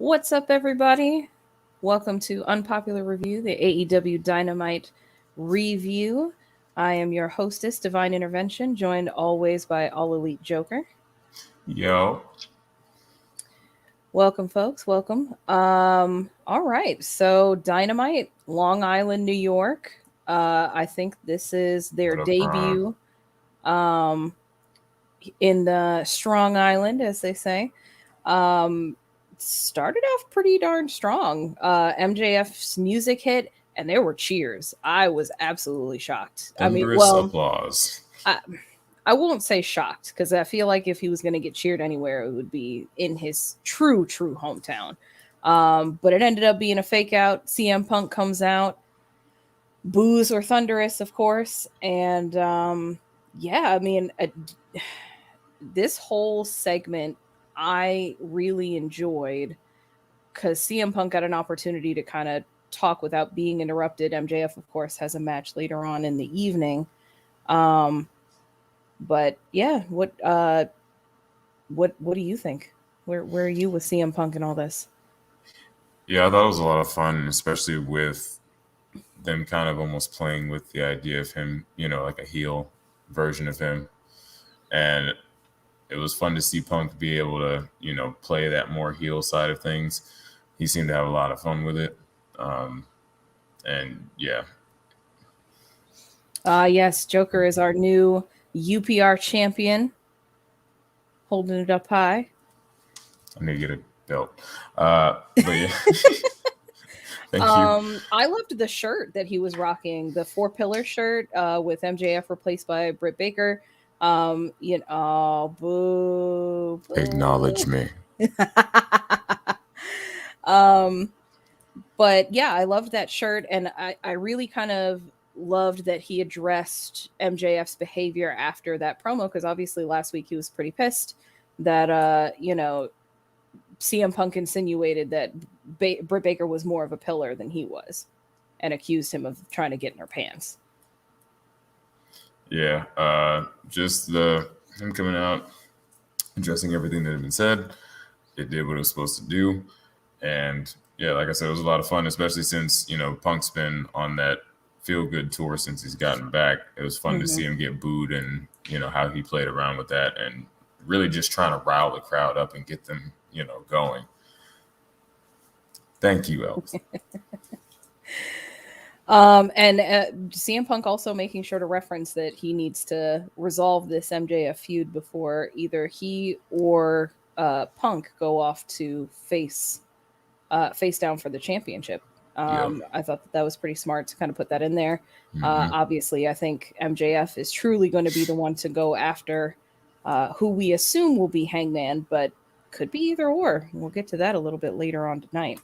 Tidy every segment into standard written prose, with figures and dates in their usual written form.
What's up, everybody? Welcome to Unpopular Review, the AEW Dynamite review. I am your hostess, Divine Intervention, joined always by All Elite Joker. Yo. Welcome, folks. Welcome. All right. So, Dynamite, Long Island, New York. I think this is their debut in the Strong Island, as they say. Started off pretty darn strong. MJF's music hit, and there were cheers. I was absolutely shocked. Thunderous applause. I won't say shocked, because I feel like if he was going to get cheered anywhere, it would be in his true hometown. But it ended up being a fake out. CM Punk comes out. Boos were thunderous, of course. And this whole segment I really enjoyed, because CM Punk got an opportunity to kind of talk without being interrupted. MJF, of course, has a match later on in the evening. But yeah, what do you think? Where are you with CM Punk and all this? Yeah, I thought it was a lot of fun, especially with them kind of almost playing with the idea of him, like a heel version of him. And it was fun to see Punk be able to, play that more heel side of things. He seemed to have a lot of fun with it. And yeah. Yes, Joker is our new UPR champion. Holding it up high. I need to get a belt. But yeah. Thank you. I loved the shirt that he was rocking, the 4-pillar shirt with MJF replaced by Britt Baker. Boo. Acknowledge me. But yeah, I loved that shirt, and I really kind of loved that he addressed MJF's behavior after that promo, because obviously last week he was pretty pissed that CM Punk insinuated that Britt Baker was more of a pillar than he was, and accused him of trying to get in her pants. Yeah, just him coming out, addressing everything that had been said. It did what it was supposed to do. And yeah, like I said, it was a lot of fun, especially since, Punk's been on that feel-good tour since he's gotten back. It was fun to see him get booed and, how he played around with that and really just trying to rile the crowd up and get them, going. Thank you, Elves. And CM Punk also making sure to reference that he needs to resolve this MJF feud before either he or Punk go off to face down for the championship. I thought that was pretty smart to kind of put that in there. Obviously, I think MJF is truly going to be the one to go after who we assume will be Hangman, but could be either or. We'll get to that a little bit later on tonight.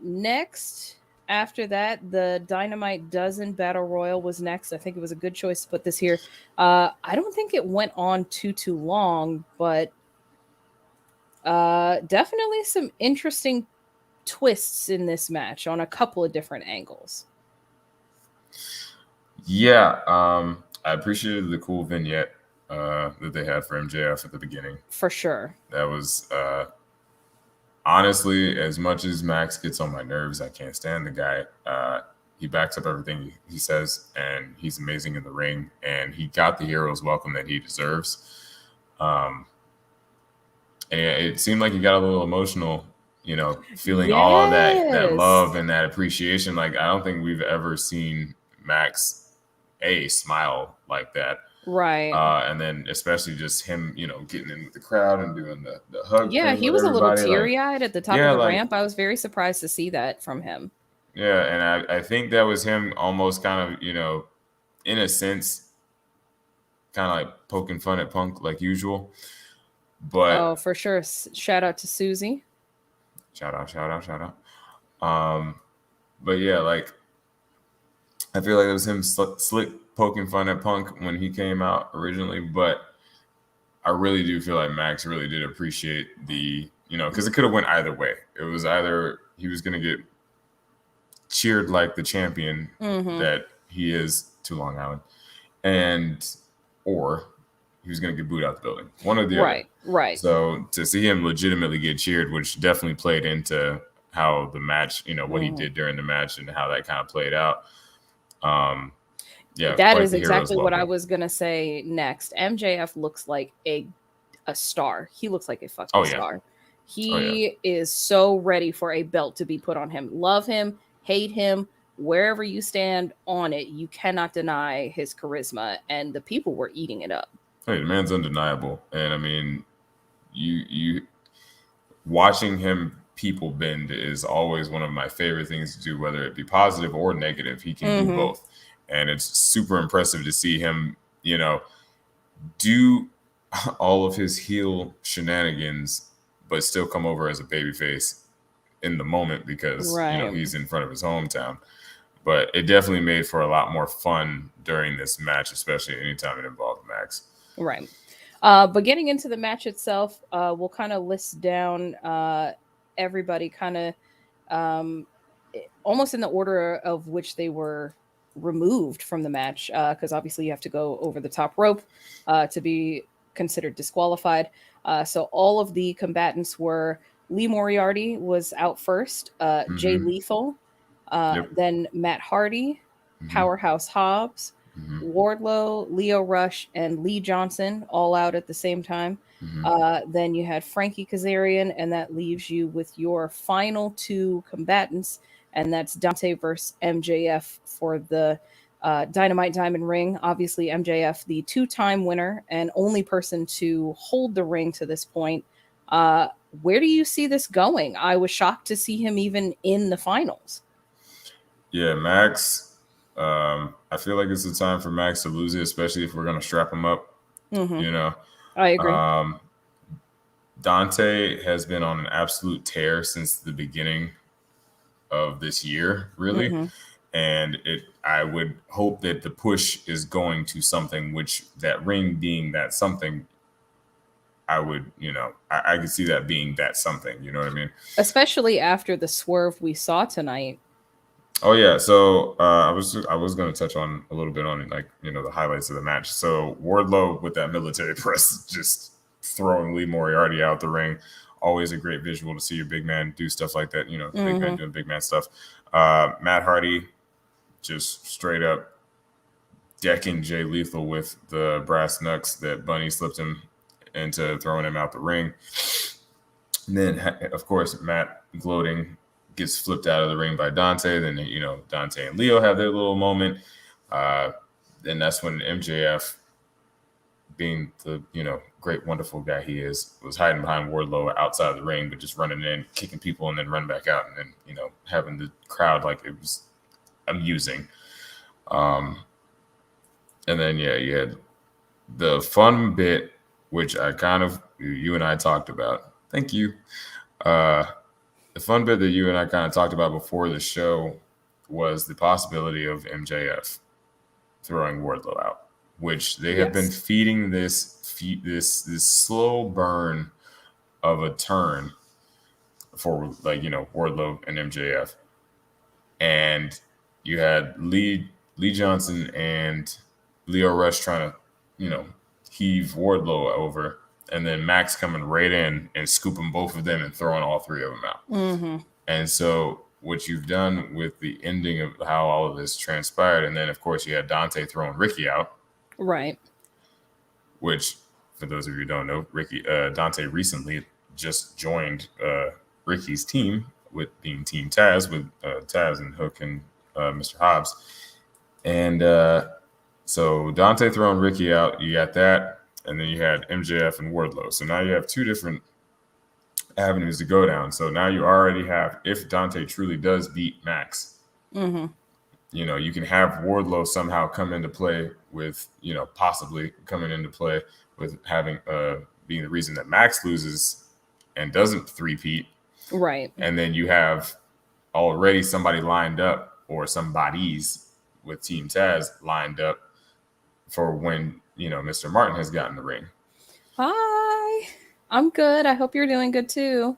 Next, after that, the Dynamite Dozen Battle Royal was next. I think it was a good choice to put this here. I don't think it went on too long, but definitely some interesting twists in this match on a couple of different angles. Yeah, I appreciated the cool vignette that they had for MJF at the beginning. For sure. That was honestly, as much as Max gets on my nerves, I can't stand the guy. He backs up everything he says, and he's amazing in the ring, and he got the hero's welcome that he deserves. And it seemed like he got a little emotional, feeling all of that love and that appreciation. Like, I don't think we've ever seen Max smile like that. Right. And then especially just him, getting in with the crowd and doing the hug. Yeah, he was a little teary-eyed at the top of the ramp. I was very surprised to see that from him. Yeah, and I think that was him almost kind of, in a sense, kind of like poking fun at Punk like usual. But for sure. Shout out to Susie. Shout out. But yeah, like, I feel like it was him slick poking fun at Punk when he came out originally, but I really do feel like Max really did appreciate the, because it could have went either way. It was either he was going to get cheered like the champion that he is to Long Island, or he was going to get booed out the building, one or the other. Right. So to see him legitimately get cheered, which definitely played into how the match, what he did during the match and how that kind of played out. Yeah, that is exactly what I was gonna say next. MJF looks like a star. He looks like a fucking star. He is so ready for a belt to be put on him. Love him, hate him, wherever you stand on it, you cannot deny his charisma, and the people were eating it up. Hey, the man's undeniable, and I mean, you watching him people bend is always one of my favorite things to do, whether it be positive or negative. He can do both, and it's super impressive to see him, do all of his heel shenanigans, but still come over as a babyface in the moment because he's in front of his hometown. But it definitely made for a lot more fun during this match, especially anytime it involved Max. Right. But getting into the match itself, we'll kind of list down everybody kind of almost in the order of which they were removed from the match, because obviously you have to go over the top rope to be considered disqualified. So all of the combatants were Lee Moriarty was out first, Jay Lethal, then Matt Hardy, Powerhouse Hobbs, Wardlow, Leo Rush, and Lee Johnson all out at the same time. Then you had Frankie Kazarian, and that leaves you with your final two combatants, and that's Dante versus MJF for the Dynamite Diamond Ring. Obviously, MJF, the two-time winner and only person to hold the ring to this point. Where do you see this going? I was shocked to see him even in the finals. Yeah, Max. I feel like it's the time for Max to lose it, especially if we're going to strap him up. I agree. Dante has been on an absolute tear since the beginning of this year, really. And I would hope that the push is going to something, which that ring being that something, I would, I could see that being that something, you know what I mean? Especially after the swerve we saw tonight. Oh yeah, so I was going to touch on a little bit on the highlights of the match. So Wardlow with that military press, just throwing Lee Moriarty out the ring, always a great visual to see your big man do stuff like that. Big man doing big man stuff. Matt Hardy, just straight up decking Jay Lethal with the brass knucks that Bunny slipped him into, throwing him out the ring. And then of course Matt gloating, gets flipped out of the ring by Dante. Then, Dante and Leo have their little moment. Then that's when MJF, being the, great, wonderful guy he is, was hiding behind Wardlow outside of the ring, but just running in, kicking people, and then run back out. And then, having the crowd like it was amusing. And then, you had the fun bit, which you and I talked about. Thank you. The fun bit that you and I kind of talked about before the show was the possibility of MJF throwing Wardlow out, which they have been feeding this slow burn of a turn for Wardlow and MJF. And you had Lee Johnson and Leo Rush trying to, heave Wardlow over. And then Max coming right in and scooping both of them and throwing all three of them out. And so what you've done with the ending of how all of this transpired, and then, of course, you had Dante throwing Ricky out. Right. Which, for those of you who don't know, Dante recently just joined Ricky's team, with being Team Taz, with Taz and Hook and Mr. Hobbs. And so Dante throwing Ricky out, you got that. And then you had MJF and Wardlow. So now you have two different avenues to go down. So now you already have, if Dante truly does beat Max, you can have Wardlow somehow come into play with, possibly coming into play with having being the reason that Max loses and doesn't three-peat. Right. And then you have already somebody lined up, or somebody's with Team Taz lined up for when Mr. Martin has gotten the ring. Hi, I'm good. I hope you're doing good too.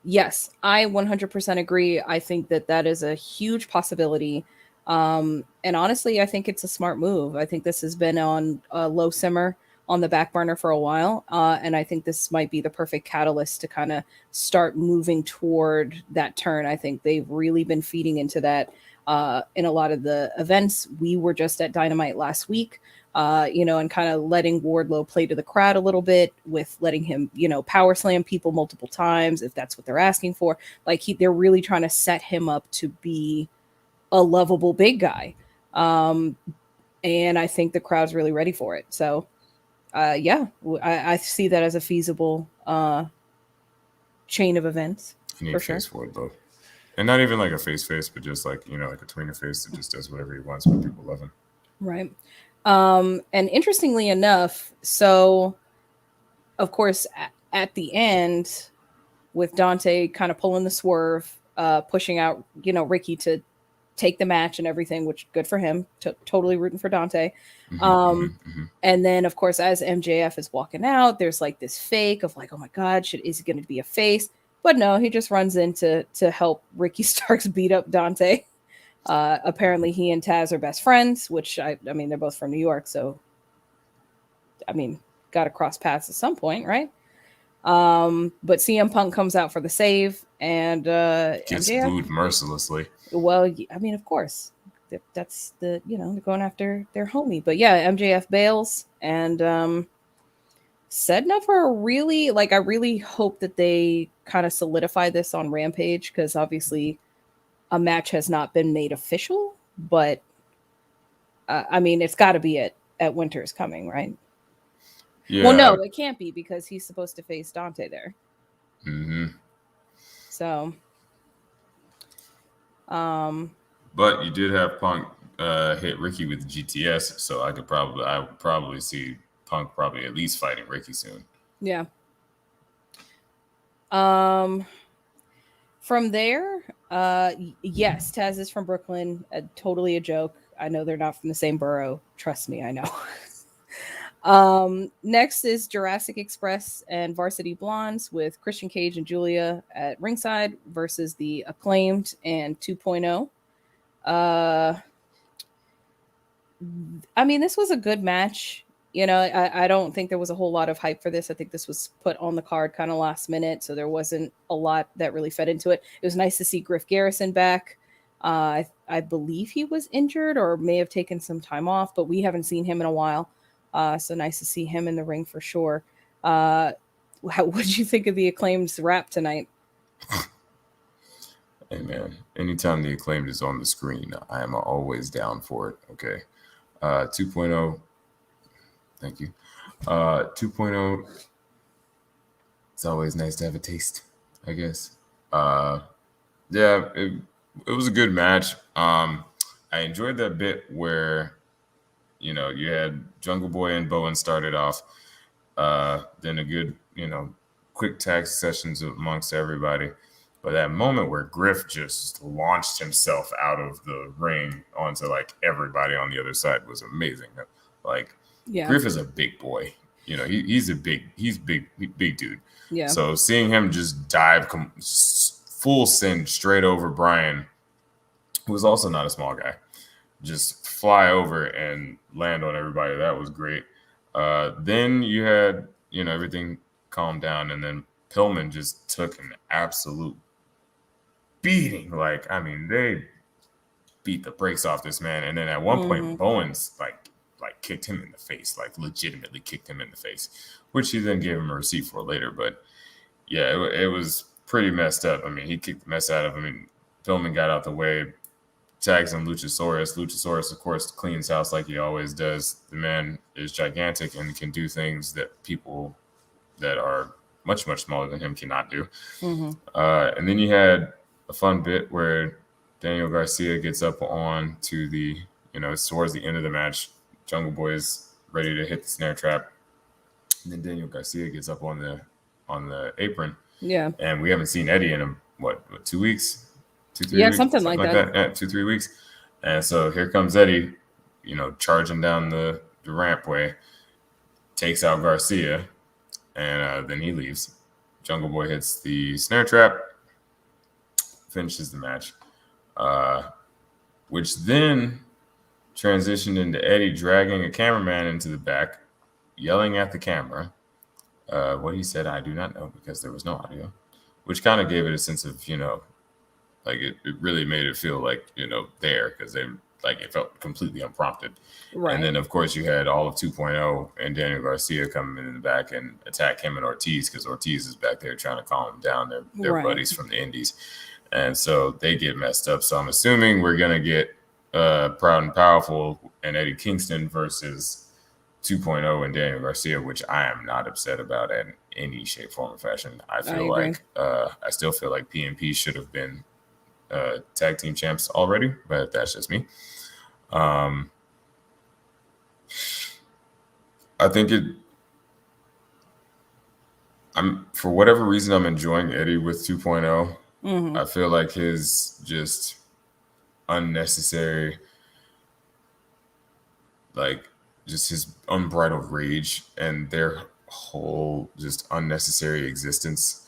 Yes, I 100% agree. I think that is a huge possibility And honestly, I think it's a smart move. I think this has been on a low simmer on the back burner for a while. And I think this might be the perfect catalyst to kind of start moving toward that turn. I think they've really been feeding into that in a lot of the events. We were just at Dynamite last week, and kind of letting Wardlow play to the crowd a little bit with letting him, power slam people multiple times if that's what they're asking for. Like they're really trying to set him up to be a lovable big guy. And I think the crowd's really ready for it. So, I see that as a feasible chain of events. You need for a face sure. for it, though. And not even like a face, but just like, like a tweener face that just does whatever he wants, but people love him. Right. And interestingly enough, so of course, at the end, with Dante kind of pulling the swerve, pushing out, Ricky to take the match and everything, which good for him. Totally rooting for Dante. And then, of course, as MJF is walking out, there's like this fake of like, oh my God, is he going to be a face? But no, he just runs in to help Ricky Starks beat up Dante. Apparently, he and Taz are best friends, which I mean, they're both from New York, so I mean, got to cross paths at some point, right? But CM Punk comes out for the save and Gets MJF booed mercilessly. Well, I mean, of course, that's they're going after their homie. But yeah, MJF bails and setting up for a really I really hope that they kind of solidify this on Rampage because obviously a match has not been made official, but I mean, it's got to be at Winter's Coming, right? Yeah. Well, no, it can't be because he's supposed to face Dante there. So, but you did have Punk hit Ricky with GTS, so I would probably see Punk probably at least fighting Ricky soon. Yeah. From there, yes, Taz is from Brooklyn. Totally a joke. I know they're not from the same borough. Trust me, I know. Next is Jurassic Express and Varsity Blondes with Christian Cage and Julia at ringside versus the Acclaimed and 2.0. I mean, this was a good match. I don't think there was a whole lot of hype for this. I think this was put on the card kind of last minute, so there wasn't a lot that really fed into it. It was nice to see Griff Garrison back. I believe he was injured or may have taken some time off, but we haven't seen him in a while. So nice to see him in the ring for sure. What did you think of the Acclaimed's rap tonight? Hey man, anytime the Acclaimed is on the screen, I am always down for it. Okay. 2.0. Thank you. 2.0. It's always nice to have a taste, I guess. Yeah, it was a good match. I enjoyed that bit where, you had Jungle Boy and Bowen started off. Then a good, quick tag sessions amongst everybody. But that moment where Griff just launched himself out of the ring onto like everybody on the other side was amazing. Like, yeah. Griff is a big boy. He's big dude. Yeah. So seeing him just dive full send straight over Bryan, who was also not a small guy, just fly over and land on everybody. That was great. Then you had, everything calmed down, and then Pillman just took an absolute beating. Like, I mean, they beat the brakes off this man. And then at one point, Bowens like kicked him in the face, like legitimately kicked him in the face, which he then gave him a receipt for later. But yeah, it was pretty messed up. I mean, he kicked the mess out of him, and Pillman got out the way, tags on Luchasaurus. Luchasaurus, of course, cleans house like he always does. The man is gigantic and can do things that people that are much, much smaller than him cannot do. And then you had a fun bit where Daniel Garcia gets up on to the, it's towards the end of the match. Jungle Boy is ready to hit the snare trap. And then Daniel Garcia gets up on the apron. Yeah. And we haven't seen Eddie in what 2 weeks? 2-3 yeah, weeks? something like that. Yeah, 2-3 weeks. And so here comes Eddie, charging down the rampway, takes out Garcia, and then he leaves. Jungle Boy hits the snare trap, finishes the match. which then transitioned into Eddie dragging a cameraman into the back, yelling at the camera. What he said, I do not know because there was no audio, which kind of gave it a sense of, like it really made it feel like, there because they like it felt completely unprompted. Right. And then, of course, you had all of 2.0 and Daniel Garcia coming in the back and attack him and Ortiz because Ortiz is back there trying to calm him down. They're Right. buddies from the Indies. And so they get messed up. So I'm assuming we're going to get Proud and Powerful and Eddie Kingston versus 2.0 and Daniel Garcia, which I am not upset about in any shape, form, or fashion. I still feel like PNP should have been tag team champs already, but that's just me. I think for whatever reason, I'm enjoying Eddie with 2.0. Mm-hmm. I feel like his just unnecessary, like just his unbridled rage and their whole just unnecessary existence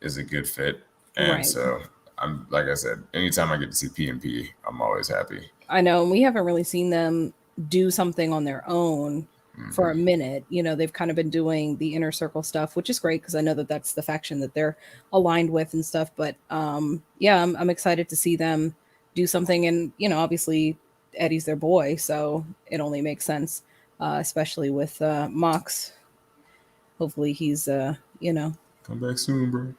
is a good fit. And so I'm, like I said, anytime I get to see PNP, I'm always happy. I know. And we haven't really seen them do something on their own for a minute. They've kind of been doing the inner circle stuff, which is great because I know that that's the faction that they're aligned with and stuff. But yeah, I'm excited to see them do something. And, obviously Eddie's their boy, so it only makes sense, especially with Mox. Hopefully he's, come back soon, bro.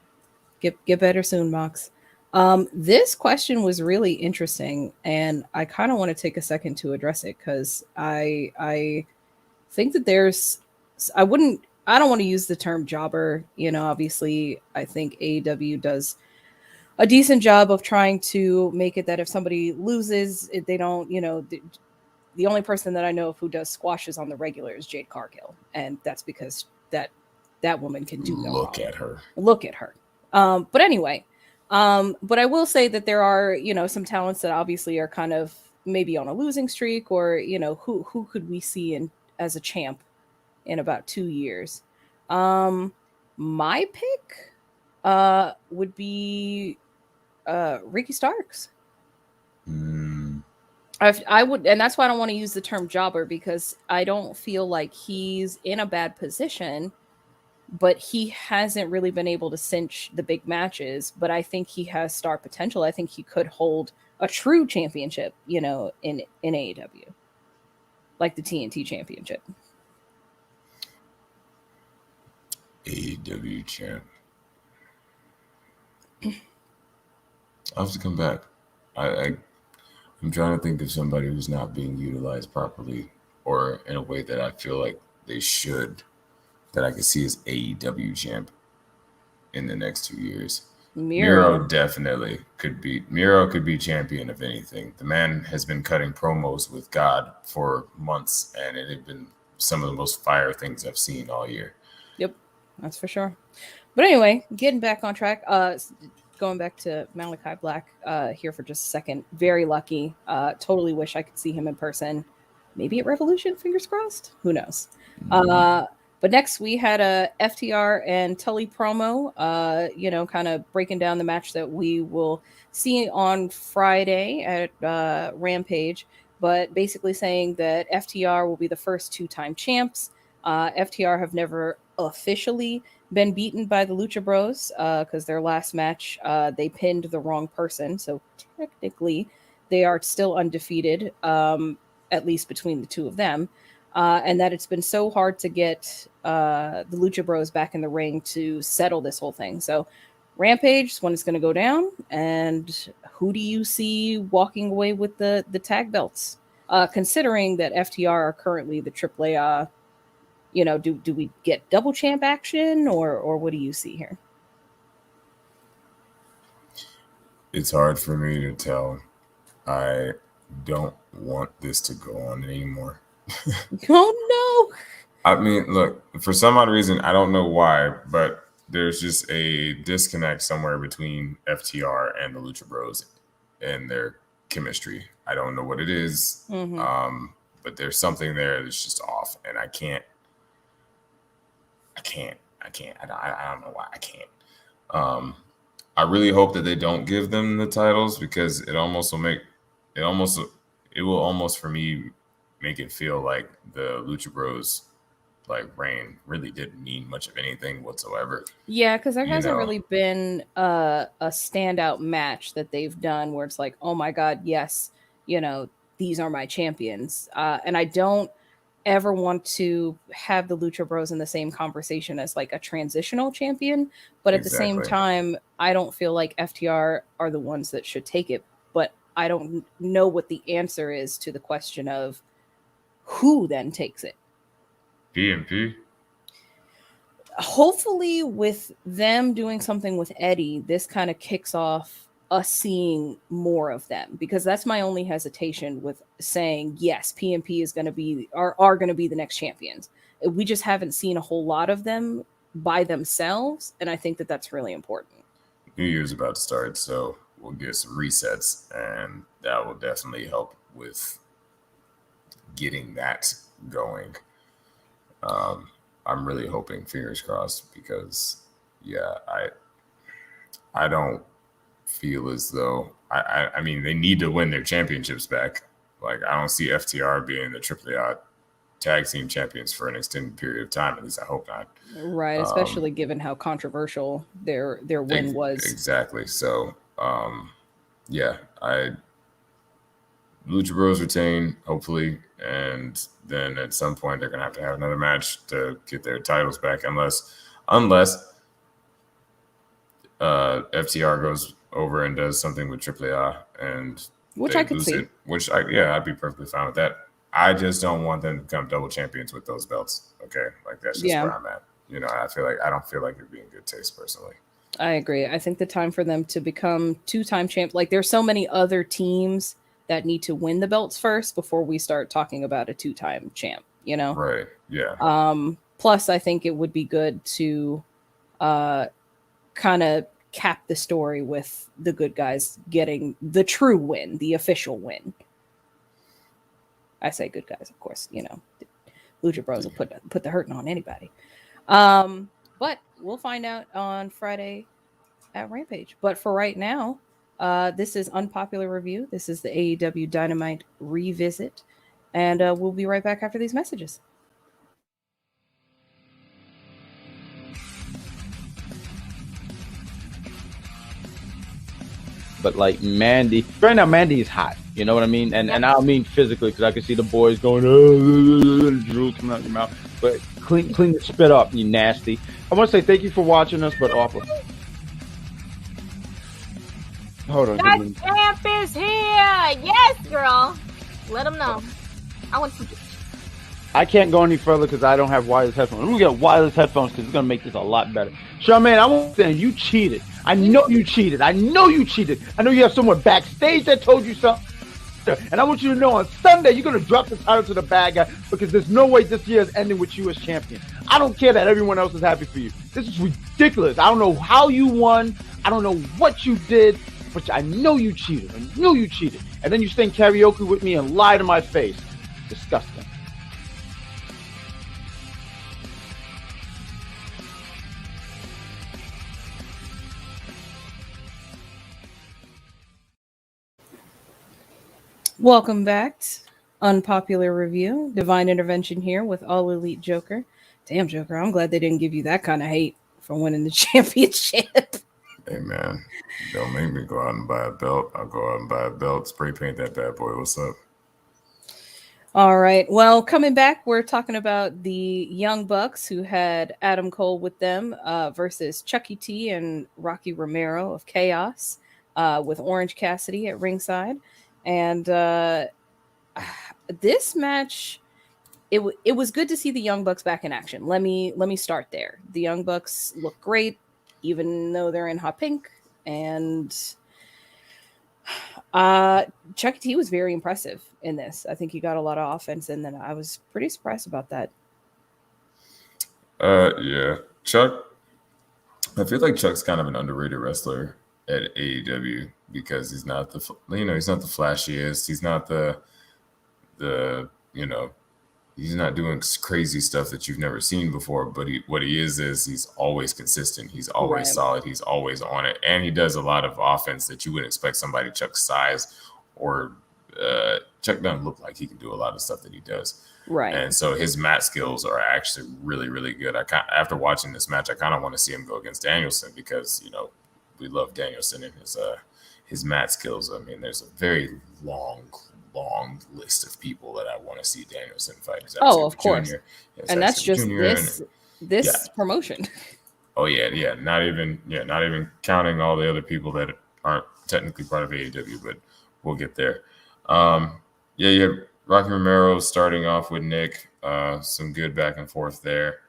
Get better soon, Mox. This question was really interesting, and I kind of want to take a second to address it because I think that I don't want to use the term jobber. Obviously, I think AEW does a decent job of trying to make it that if somebody loses, they don't, the only person that I know of who does squashes on the regular is Jade Cargill, and that's because that woman can do no Look wrong. at her. But anyway, but I will say that there are, some talents that obviously are kind of maybe on a losing streak, or who could we see as a champ in about 2 years. My pick would be Ricky Starks. I would, and that's why I don't want to use the term jobber, because I don't feel like he's in a bad position, but he hasn't really been able to cinch the big matches. But I think he has star potential. I think he could hold a true championship, in AEW, like the TNT championship. AEW champ. I'll have to come back. I'm trying to think of somebody who's not being utilized properly or in a way that I feel like they should, that I could see as AEW champ in the next 2 years. Miro definitely could be. Miro could be champion of anything. The man has been cutting promos with God for months, and it had been some of the most fire things I've seen all year. Yep, that's for sure. But anyway, getting back on track. Going back to Malachi Black here for just a second. Very lucky. Totally wish I could see him in person. Maybe at Revolution, fingers crossed. Who knows? But next we had a FTR and Tully promo, kind of breaking down the match that we will see on Friday at Rampage, but basically saying that FTR will be the first 2-time champs. FTR have never officially been beaten by the Lucha Bros because their last match they pinned the wrong person, so technically they are still undefeated, at least between the two of them, and that it's been so hard to get the Lucha Bros back in the ring to settle this whole thing. So Rampage is when it's going to go down, and who do you see walking away with the tag belts, considering that FTR are currently the AAA? Do we get double champ action, or what do you see here? It's hard for me to tell. I don't want this to go on anymore. Oh, no. I mean, look, for some odd reason, I don't know why, but there's just a disconnect somewhere between FTR and the Lucha Bros and their chemistry. I don't know what it is, but there's something there that's just off, and I can't. I don't know why I can't. I really hope that they don't give them the titles, because it almost will make it will almost for me make it feel like the Lucha Bros like reign really didn't mean much of anything whatsoever. Yeah, because there hasn't really been a standout match that they've done where it's like, oh my god, yes, these are my champions. And I don't ever want to have the Lucha Bros in the same conversation as like a transitional champion, but at the same time, I don't feel like FTR are the ones that should take it. But I don't know what the answer is to the question of who then takes it. PMP. Hopefully, with them doing something with Eddie, this kind of kicks off us seeing more of them, because that's my only hesitation with saying yes, PMP is going to be are going to be the next champions. We just haven't seen a whole lot of them by themselves, and I think that that's really important. New Year's about to start, so we'll get some resets, and that will definitely help with getting that going. I'm really hoping, fingers crossed, because I don't feel as though I mean, they need to win their championships back. Like, I don't see FTR being the AAA tag team champions for an extended period of time. At least I hope not. Right, especially given how controversial their win was. Exactly. So, Lucha Bros retain, hopefully, and then at some point they're gonna have another match to get their titles back, unless FTR goes over and does something with AAA, and which I could see. I'd be perfectly fine with that. I just don't want them to become double champions with those belts. Okay, like that's just where I'm at. I don't feel like it'd be in good taste personally. I agree. I think the time for them to become two-time champ, like there's so many other teams that need to win the belts first before we start talking about a two-time champ, Right. Yeah. Plus I think it would be good to kind of cap the story with the good guys getting the true win, the official win. I say good guys, of course, Lucha Bros will put the hurting on anybody. But we'll find out on Friday at Rampage. But for right now, this is Unpopular Review. This is the AEW Dynamite Revisit. And we'll be right back after these messages. But like Mandy, right now Mandy is hot. You know what I mean? And I don't mean physically, because I can see the boys going, drool coming out your mouth. But clean the spit up, you nasty. I want to say thank you for watching us, but awful. Hold on. That champ is here. Yes, girl. Let them know. I want to. I can't go any further because I don't have wireless headphones. I'm going to get wireless headphones because it's going to make this a lot better. Charmaine, I won't say you cheated. I know you cheated. I know you have someone backstage that told you something. And I want you to know on Sunday, you're going to drop the title to the bad guy, because there's no way this year is ending with you as champion. I don't care that everyone else is happy for you. This is ridiculous. I don't know how you won. I don't know what you did, but I know you cheated. I know you cheated. And then you sing karaoke with me and lie to my face. Disgusting. Welcome back to Unpopular Review. Divine Intervention here with All Elite Joker. Damn, Joker, I'm glad they didn't give you that kind of hate for winning the championship. Hey, man, don't make me go out and buy a belt. I'll go out and buy a belt, spray paint that bad boy. What's up? All right. Well, coming back, we're talking about the Young Bucks, who had Adam Cole with them versus Chucky T and Rocky Romero of Chaos with Orange Cassidy at ringside. And this match, it was good to see the Young Bucks back in action. Let me start there. The Young Bucks look great, even though they're in hot pink. And Chucky T was very impressive in this. I think he got a lot of offense, and then I was pretty surprised about that. Yeah, Chuck. I feel like Chuck's kind of an underrated wrestler at AEW because he's not the flashiest. He's not he's not doing crazy stuff that you've never seen before. But what he is he's always consistent. He's always solid. He's always on it, and he does a lot of offense that you wouldn't expect somebody Chuck's size or Chuck doesn't look like he can do a lot of stuff that he does. Right. And so his mat skills are actually really, really good. After watching this match, I kind of want to see him go against Danielson because, we love Danielson and his mat skills. I mean, there's a very long list of people that I want to see Danielson fight. Of course. Jr. And that's just this promotion. Oh yeah. Not even counting all the other people that aren't technically part of AEW, but we'll get there. Yeah. Rocky Romero starting off with Nick. Some good back and forth there.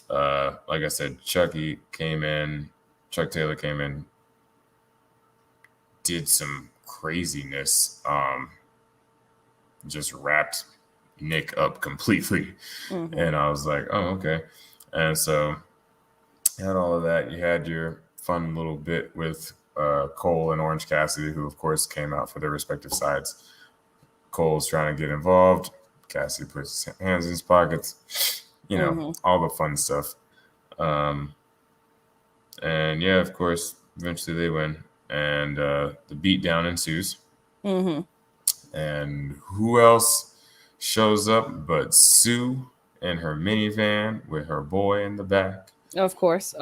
Like I said, Chuck Taylor came in, did some craziness. Just wrapped Nick up completely. Mm-hmm. And I was like, oh, okay. And so you had all of that. You had your fun little bit with Cole and Orange Cassidy, who, of course, came out for their respective sides. Cole's trying to get involved. Cassidy puts his hands in his pockets. All the fun stuff. And, yeah, of course, eventually they win. And the beatdown ensues. Mm-hmm. And who else shows up but Sue in her minivan with her boy in the back? Of course.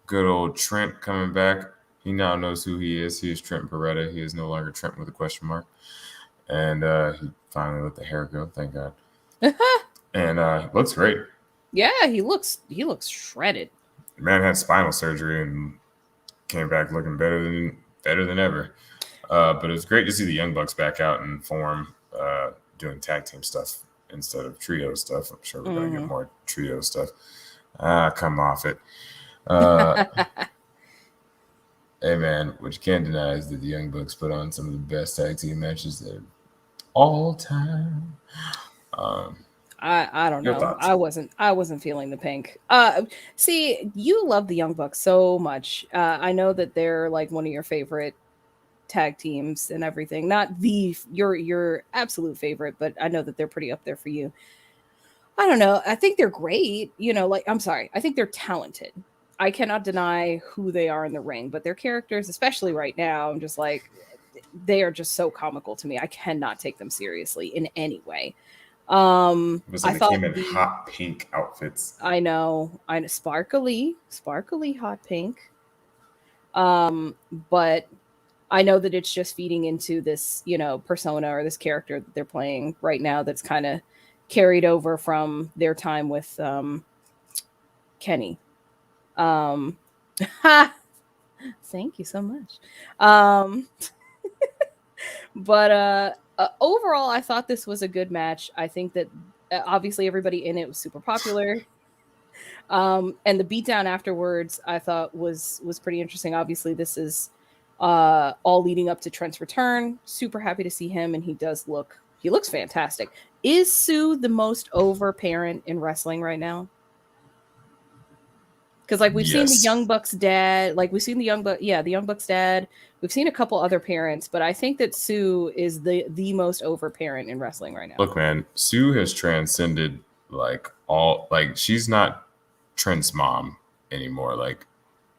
Good old Trent coming back. He now knows who he is. He is Trent Beretta. He is no longer Trent with a question mark. And he finally let the hair go. Thank God. And looks great. Yeah, he looks shredded. The man had spinal surgery and came back looking better than ever. But it was great to see the Young Bucks back out in form, doing tag team stuff instead of trio stuff. I'm sure we're going to get more trio stuff. Come off it. Hey, man, what you can't deny is that the Young Bucks put on some of the best tag team matches of all time. I don't know. Thoughts? I wasn't feeling the pink. See, you love the Young Bucks so much. I know that they're like one of your favorite tag teams and everything. Not your absolute favorite, but I know that they're pretty up there for you. I don't know. I think they're great. I'm sorry. I think they're talented. I cannot deny who they are in the ring, but their characters, especially right now, I'm just like, they are just so comical to me. I cannot take them seriously in any way. I thought came in hot pink outfits. I know, sparkly hot pink. But I know that it's just feeding into this, persona or this character that they're playing right now. That's kind of carried over from their time with Kenny. Thank you so much. But overall, I thought this was a good match. I think that obviously everybody in it was super popular. And the beatdown afterwards, I thought was pretty interesting. Obviously, this is all leading up to Trent's return. Super happy to see him, and he looks fantastic. Is Sue the most over parent in wrestling right now? Because we've seen the Young Bucks dad, the Young Bucks dad. We've seen a couple other parents, but I think that Sue is the most over parent in wrestling right now. Look, man, Sue has transcended she's not Trent's mom anymore.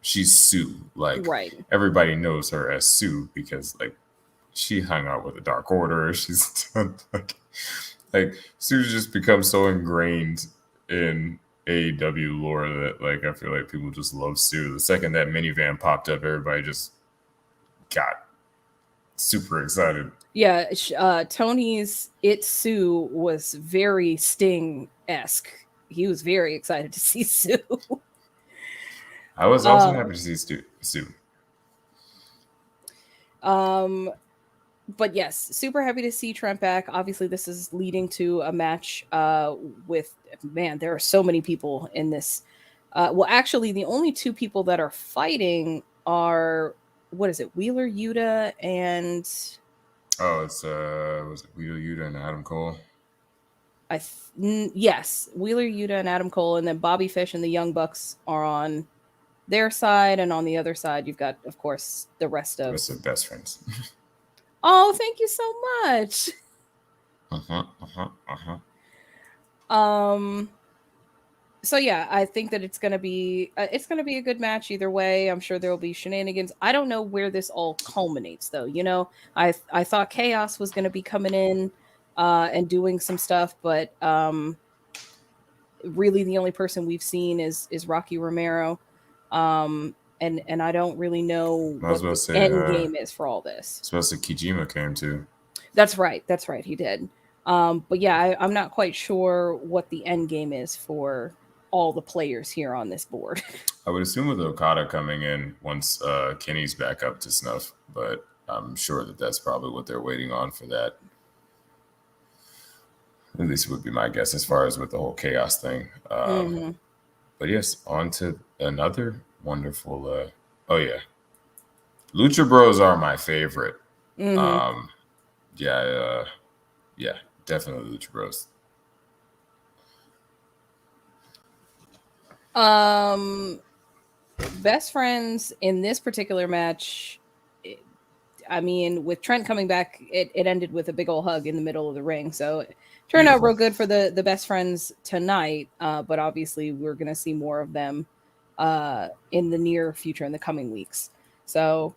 She's Sue. Right. Everybody knows her as Sue because she hung out with the Dark Order. She's done Sue's just become so ingrained in AEW lore that I feel like people just love Sue. The second that minivan popped up, everybody just got super excited. Yeah, Tony's It's Sue was very Sting-esque. He was very excited to see Sue. I was also happy to see Sue. But yes, super happy to see Trent back. Obviously, this is leading to a match with, man, there are so many people in this. Actually, the only two people that are fighting are, what is it, Wheeler Yuta and... Oh, it's, was it Wheeler Yuta and Adam Cole? Yes, Wheeler Yuta and Adam Cole, and then Bobby Fish and the Young Bucks are on their side, and on the other side, you've got, of course, the rest of best friends. Oh, thank you so much. So yeah, I think that it's gonna be a good match either way. I'm sure there will be shenanigans. I don't know where this all culminates though. I thought Chaos was gonna be coming in and doing some stuff, but really the only person we've seen is Rocky Romero. And I don't really know I was what about the to say, end game is for all this. supposed to Kijima came too. That's right. He did. But yeah, I'm not quite sure what the end game is for all the players here on this board. I would assume with Okada coming in once Kenny's back up to snuff, but I'm sure that's probably what they're waiting on for that. At least would be my guess as far as with the whole chaos thing. But yes, on to another wonderful. Oh yeah, Lucha Bros are my favorite. Yeah, definitely Lucha Bros. Best friends in this particular match. I mean, with Trent coming back, it ended with a big old hug in the middle of the ring. So it turned out real good for the best friends tonight. But obviously, we're going to see more of them in the near future, in the coming weeks. So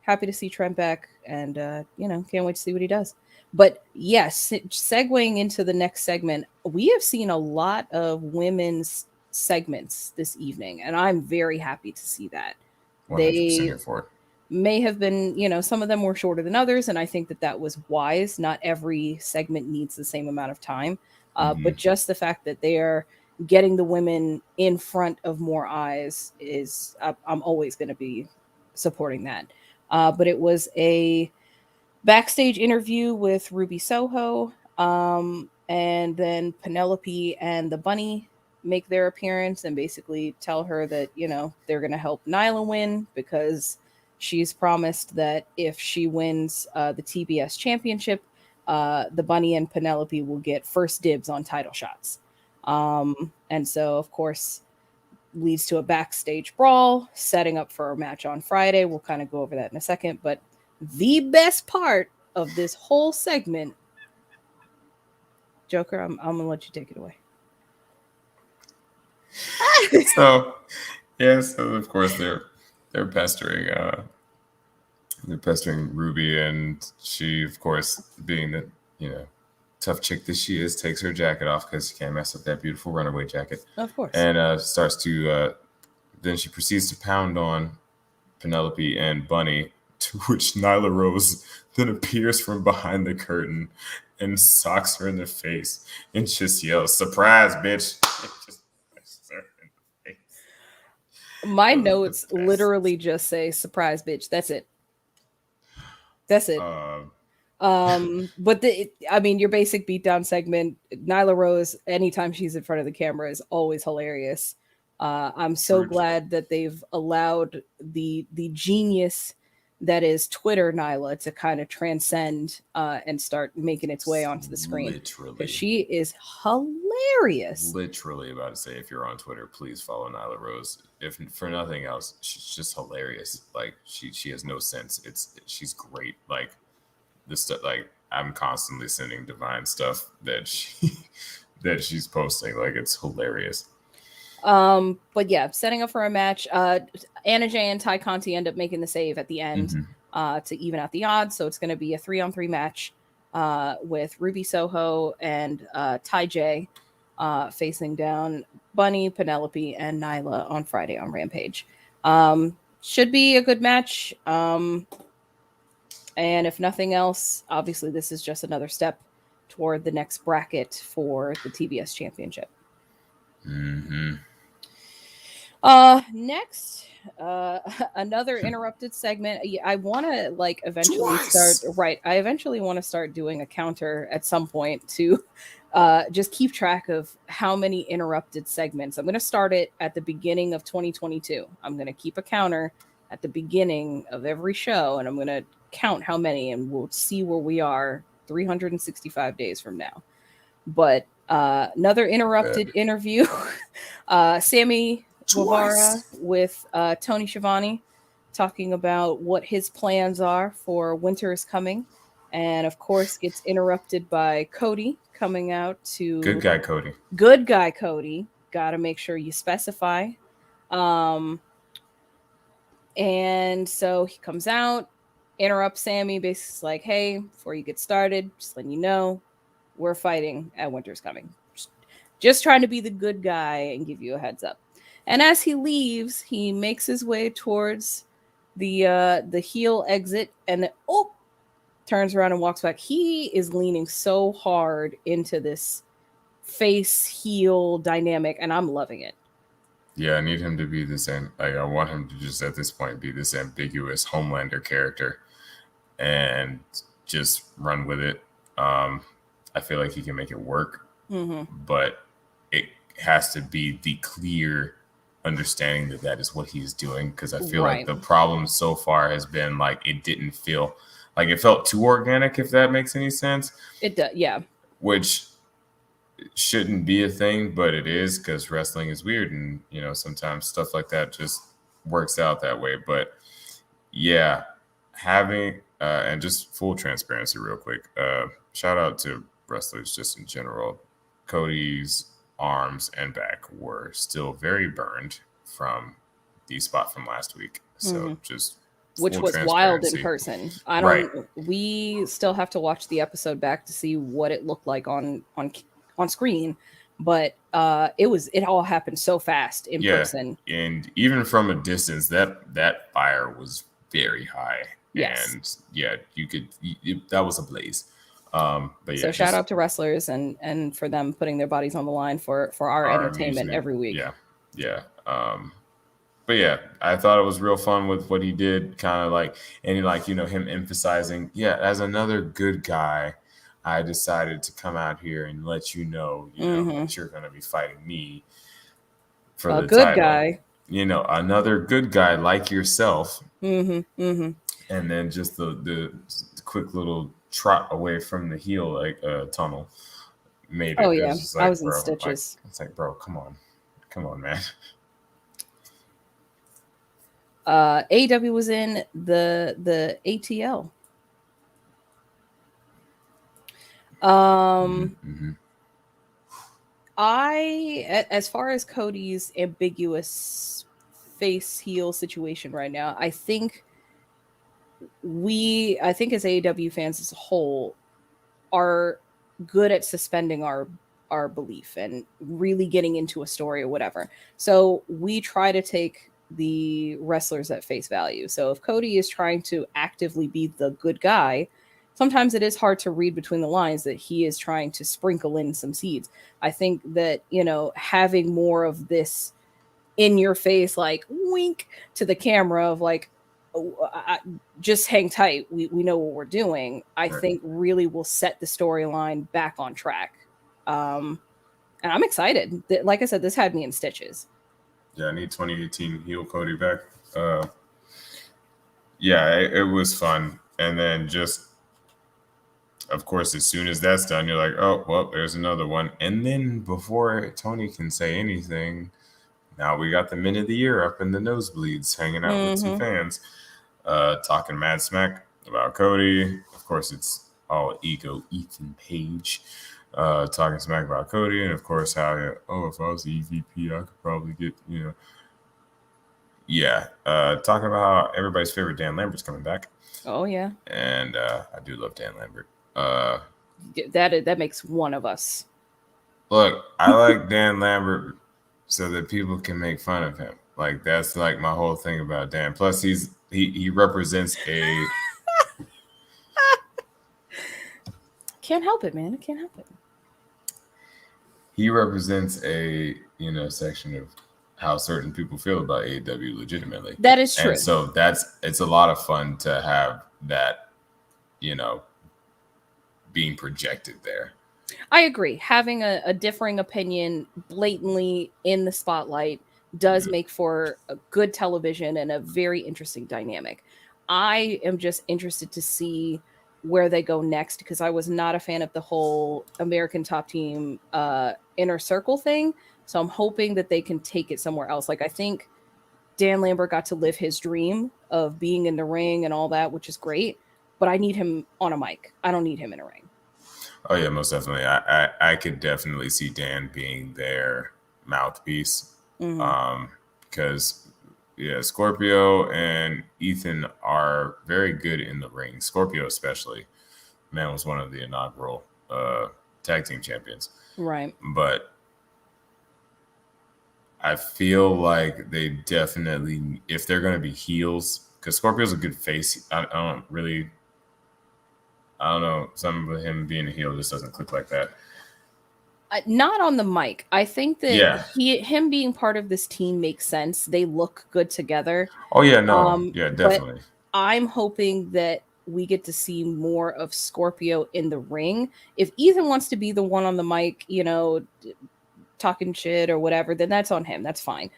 happy to see Trent back, and can't wait to see what he does. But yes, segueing into the next segment, we have seen a lot of women's segments this evening, and I'm very happy to see that. 100% They here for it. may have been, some of them were shorter than others, and I think that was wise. Not every segment needs the same amount of time, but just the fact that they are getting the women in front of more eyes is, I'm always going to be supporting that. But it was a backstage interview with Ruby Soho, and then Penelope and the Bunny make their appearance and basically tell her that, they're going to help Nyla win, because she's promised that if she wins the TBS championship, the Bunny and Penelope will get first dibs on title shots. And so, of course, leads to a backstage brawl, setting up for a match on Friday. We'll kind of go over that in a second. But the best part of this whole segment, Joker, I'm going to let you take it away. So of course they're pestering Ruby, and she, of course, being the tough chick that she is, takes her jacket off because she can't mess up that beautiful runaway jacket, of course, and starts to then she proceeds to pound on Penelope and Bunny, to which Nyla Rose then appears from behind the curtain and socks her in the face and just yells, "Surprise, bitch!" My notes literally just say "surprise, bitch." That's it. But your basic beatdown segment, Nyla Rose, anytime she's in front of the camera, is always hilarious. I'm so glad that they've allowed the genius that is Twitter Nyla to kind of transcend and start making its way onto the screen. Literally. She is hilarious. Literally about to say, if you're on Twitter, please follow Nyla Rose. If for nothing else, she's just hilarious. Like she has no sense. She's great. Like this stuff, like I'm constantly sending Divine stuff that she's posting. Like it's hilarious. But yeah, setting up for a match. Anna Jay and Ty Conti end up making the save at the end to even out the odds. So it's going to be a 3-on-3 match with Ruby Soho and Ty J facing down Bunny, Penelope, and Nyla on Friday on Rampage. Should be a good match. And if nothing else, obviously this is just another step toward the next bracket for the TBS championship. Next, another interrupted segment. I want to eventually start. Right, I eventually want to start doing a counter at some point to just keep track of how many interrupted segments. I'm going to start it at the beginning of 2022. I'm going to keep a counter at the beginning of every show, and I'm going to count how many, and we'll see where we are 365 days from now. But another interrupted interview. Sammy Guevara with Tony Schiavone talking about what his plans are for Winter is Coming, and of course gets interrupted by Cody coming out to good guy Cody got to make sure you specify. And so he comes out, interrupts Sammy, basically like, hey, before you get started, just letting you know, we're fighting at Winter's Coming. Just trying to be the good guy and give you a heads up. And as he leaves, he makes his way towards the heel exit and then, turns around and walks back. He is leaning so hard into this face heel dynamic, and I'm loving it. Yeah, I need him to be this, like I want him to just at this point be this ambiguous Homelander character and just run with it. I feel like he can make it work, but it has to be the clear understanding that that is what he's doing, because I feel like the problem so far has been like it didn't feel like it felt too organic, if that makes any sense. It does, yeah. Which shouldn't be a thing, but it is, because wrestling is weird, and you know sometimes stuff like that just works out that way. But yeah, having and just full transparency real quick, shout out to wrestlers just in general. Cody's arms and back were still very burned from the spot from last week, so just which was wild in person. I don't we still have to watch the episode back to see what it looked like on screen, but it all happened so fast in person, and even from a distance that fire was very high. And yeah, you could that was a blaze. But yeah, so shout out to wrestlers and for them putting their bodies on the line for our entertainment every week. But yeah, I thought it was real fun with what he did, kind of like, and like, you know, him emphasizing, as another good guy, I decided to come out here and let you know, that you're going to be fighting me for the good title. Guy. You know, another good guy like yourself. And then just the quick little trot away from the heel, like tunnel, made it. Oh yeah, like, I was in stitches. It's like, bro, come on, man. AEW was in the ATL. As far as Cody's ambiguous face heel situation right now, I think as AEW fans as a whole are good at suspending our belief and really getting into a story or whatever. So we try to take the wrestlers at face value. So if Cody is trying to actively be the good guy, sometimes it is hard to read between the lines that he is trying to sprinkle in some seeds. I think that, having more of this in your face, like wink to the camera of like, just hang tight. We know what we're doing. I think really will set the storyline back on track. And I'm excited. Like I said, this had me in stitches. Yeah, I need 2018 heel Cody back. It was fun. And then just, of course, as soon as that's done, you're like, oh, well, there's another one. And then before Tony can say anything, now we got the men of the year up in the nosebleeds hanging out with some fans, talking mad smack about Cody. Of course, it's all ego Ethan Page. Talking smack about Cody, and of course how if I was the EVP, I could probably get talking about how everybody's favorite Dan Lambert's coming back. Oh yeah, and I do love Dan Lambert. That makes one of us. Look, I like Dan Lambert so that people can make fun of him. Like that's like my whole thing about Dan. Plus, he represents a. Can't help it, man. I can't help it. He represents a section of how certain people feel about AEW legitimately. That is true. And so it's a lot of fun to have that, being projected there. I agree. Having a differing opinion blatantly in the spotlight does make for a good television and a very interesting dynamic. I am just interested to see where they go next, because I was not a fan of the whole American Top Team inner circle thing. So I'm hoping that they can take it somewhere else. Like I think Dan Lambert got to live his dream of being in the ring and all that, which is great, but I need him on a mic. I don't need him in a ring. Oh yeah, most definitely. I could definitely see Dan being their mouthpiece. Because Scorpio and Ethan are very good in the ring. Scorpio especially, man, was one of the inaugural tag team champions. Right. But I feel like they definitely, if they're going to be heels, because Scorpio's a good face. I don't know. Some of him being a heel just doesn't click like that. Not on the mic. I think that him being part of this team makes sense. They look good together. Oh yeah, no, definitely. I'm hoping that we get to see more of Scorpio in the ring. If Ethan wants to be the one on the mic, talking shit or whatever, then that's on him. That's fine.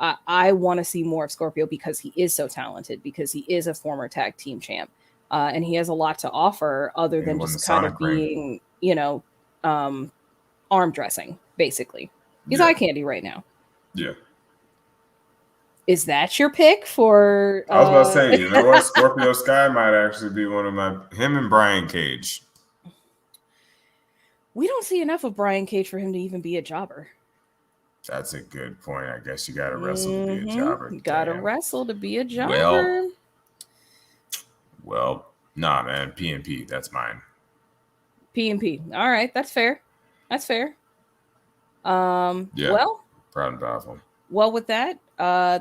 I want to see more of Scorpio because he is so talented, because he is a former tag team champ, and he has a lot to offer other than just kind of being, arm dressing, basically. He's eye candy right now. Yeah. Is that your pick for... I was about to say, you know what? Scorpio Sky might actually be one of him and Brian Cage. We don't see enough of Brian Cage for him to even be a jobber. That's a good point. I guess you got to wrestle to be a jobber. Got to wrestle to be a jobber. Well, nah, man. P&P, that's mine. P&P. All right, that's fair. That's fair. Well, proud and powerful. Well, with that,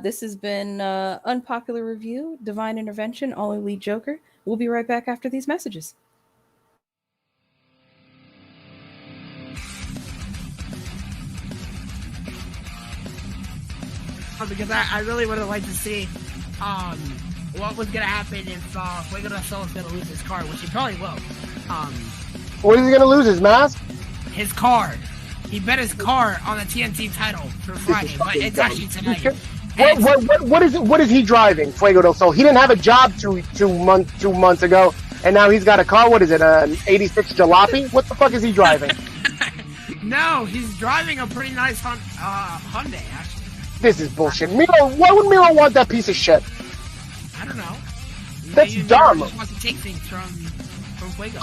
this has been Unpopular Review, Divine Intervention, All Elite Joker. We'll be right back after these messages. Because I really would have liked to see what was going to happen if Fuego del Sol is going to lose his card, which he probably will. What is he going to lose, his mask? His card. He bet his car on the TNT title for Friday, but it's actually tonight. What is he driving, Fuego del Sol? He didn't have a job two months ago, and now he's got a car. What is it, an 86 Jalopy? What the fuck is he driving? No, he's driving a pretty nice Hyundai, actually. This is bullshit. Miro, why would Miro want that piece of shit? I don't know. That's Maybe dumb. Miro just wants to take things from Fuego.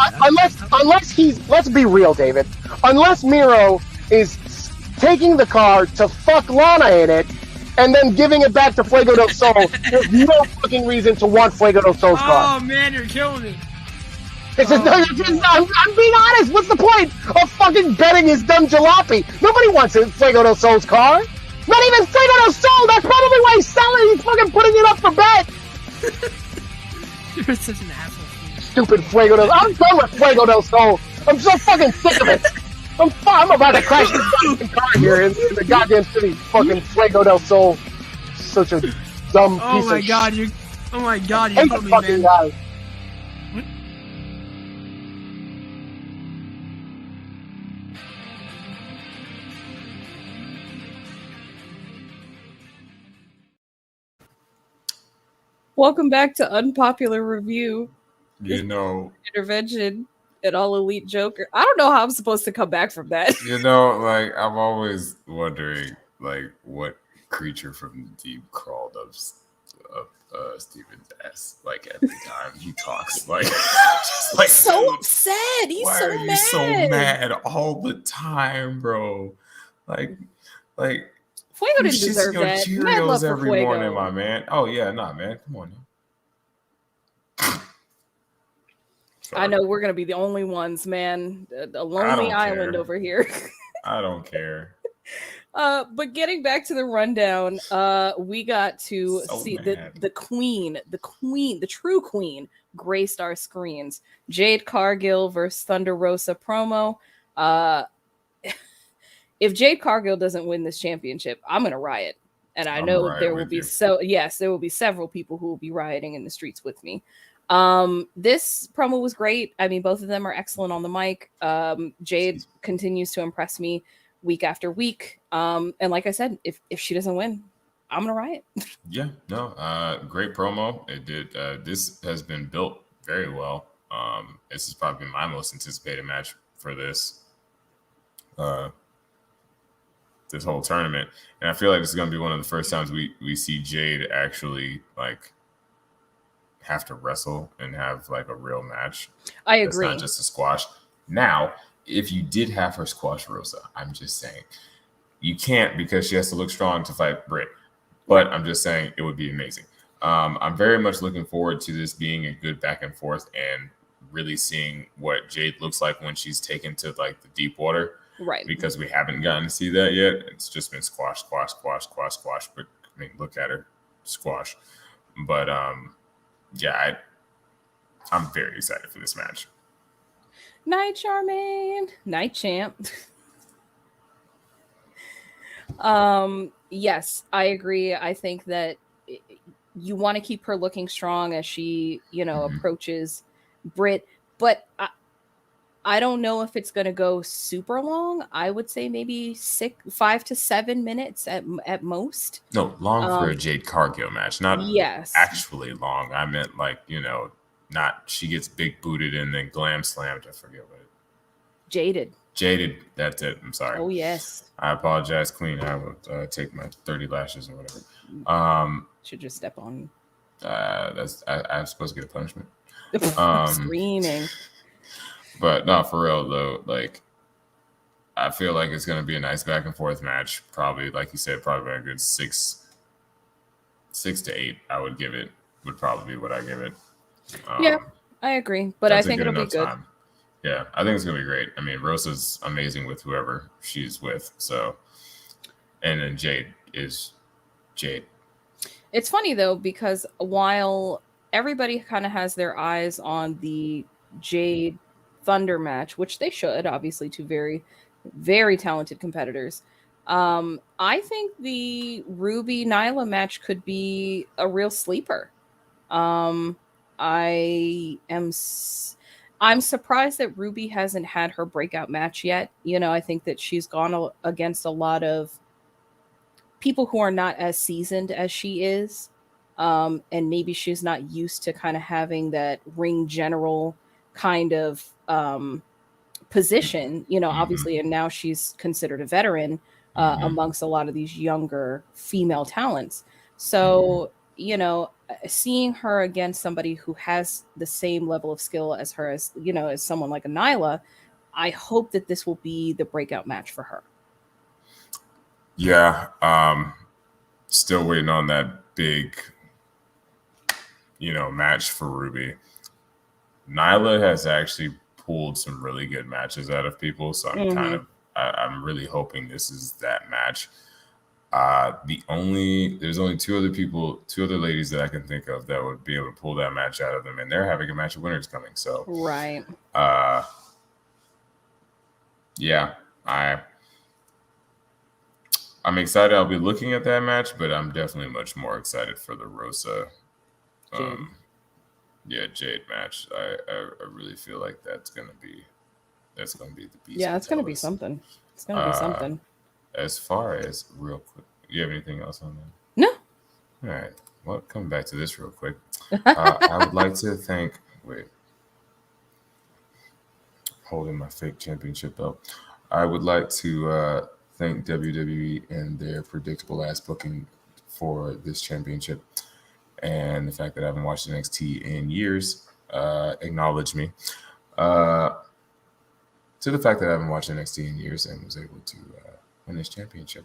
Unless he's, let's be real, David. Unless Miro is taking the car to fuck Lana in it and then giving it back to Fuego del Sol, there's no fucking reason to want Fuego del Sol's car. Oh man, you're killing me. I'm being honest. What's the point of fucking betting his dumb jalopy? Nobody wants Fuego del Sol's car. Not even Fuego del Sol. That's probably why he's selling. He's fucking putting it up for bet. You're such an asshole. Stupid Fuego del Sol. I'm done with Fuego del Sol. I'm so fucking sick of it. I'm about to crash this fucking car here in the goddamn city. Fucking Fuego del Sol. Such a dumb piece of shit. Oh my god, you hate put the me, fucking man. guy. Welcome back to Unpopular Review. Intervention at All Elite Joker. I don't know how I'm supposed to come back from that. I'm always wondering, what creature from the deep crawled up Steven's ass, every time he talks, He's so upset. He's why so are mad. you so mad all the time, bro? Fuego didn't deserve your that. Mad Cheerios love for every Fuego. morning, my man. Oh yeah, man. Come on now. I know we're gonna be the only ones, man. A lonely island over here. I don't care. But getting back to the rundown, we got to see the queen, the true queen, graced our screens. Jade Cargill versus Thunder Rosa promo. If Jade Cargill doesn't win this championship, I'm gonna riot. And I know there will be there will be several people who will be rioting in the streets with me. This promo was great. I mean, both of them are excellent on the mic. Jade continues to impress me week after week. And like I said, if she doesn't win, I'm gonna riot. Yeah, no, great promo. It did. This has been built very well. This has probably been my most anticipated match for this whole tournament, and I feel like this is gonna be one of the first times we see Jade actually have to wrestle and have a real match. I agree. It's not just a squash. Now, if you did have her squash Rosa, I'm just saying, you can't because she has to look strong to fight Britt. But I'm just saying it would be amazing. I'm very much looking forward to this being a good back and forth and really seeing what Jade looks like when she's taken to like the deep water. Right. Because we haven't gotten to see that yet. It's just been squash. But I mean, look at her, squash. But yeah, I'm very excited for this match. Night, Charmaine. Night, champ. Yes, I agree. I think that you want to keep her looking strong as she, approaches Britt, but I don't know if it's going to go super long. I would say maybe 5 to 7 minutes at most. No, long for a Jade Cargill match, not actually long. I meant like, not she gets big booted and then glam slammed. I forget what it. Jaded. That's it. I'm sorry. Oh yes. I apologize, Queen. I will take my 30 lashes or whatever. Should just step on. I'm supposed to get a punishment. Screaming. But no, for real though, like I feel like it's gonna be a nice back and forth match. Probably, like you said, probably a good 6 to 8. I would give it. Would probably be what I give it. Yeah, I agree, but I think it'll be good. Time. Yeah, I think it's gonna be great. I mean, Rosa's amazing with whoever she's with. So, and then Jade is Jade. It's funny though because while everybody kind of has their eyes on the Jade Thunder match, which they should, obviously, two very, very talented competitors. I think the Ruby Nyla match could be a real sleeper. I'm surprised that Ruby hasn't had her breakout match yet. I think that she's gone against a lot of people who are not as seasoned as she is. And maybe she's not used to kind of having that ring general kind of position, obviously, and now she's considered a veteran amongst a lot of these younger female talents. So, seeing her against somebody who has the same level of skill as her, as someone like a Nyla, I hope that this will be the breakout match for her. Yeah. Still waiting on that big, match for Ruby. Nyla has actually pulled some really good matches out of people, so I'm really hoping this is that match. There's only two other ladies that I can think of that would be able to pull that match out of them, and they're having a match of winners coming. So right, yeah, I'm excited. I'll be looking at that match, but I'm definitely much more excited for the Rosa, Jade match. I really feel like that's gonna be the beast. Yeah, it's gonna be something. It's gonna be something. As far as real quick, you have anything else on that? No. All right. Well, coming back to this real quick, I would like to thank. Holding my fake championship belt. I would like to thank WWE and their predictable ass booking for this championship, and the fact that I haven't watched NXT in years. Acknowledge me. To the fact that I haven't watched NXT in years and was able to win this championship.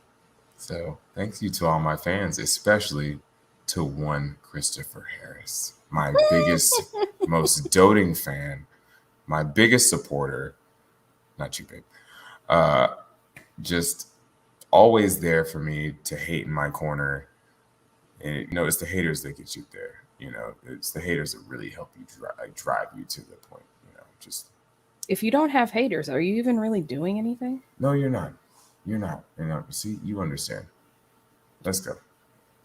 So thank you to all my fans, especially to one Christopher Harris, my biggest, most doting fan, my biggest supporter. Not you, babe. Just always there for me to hate in my corner. And, it's the haters that get you there. It's the haters that really help you drive you to the point. Just if you don't have haters, are you even really doing anything? No, you're not. You're not. See, you understand. Let's go.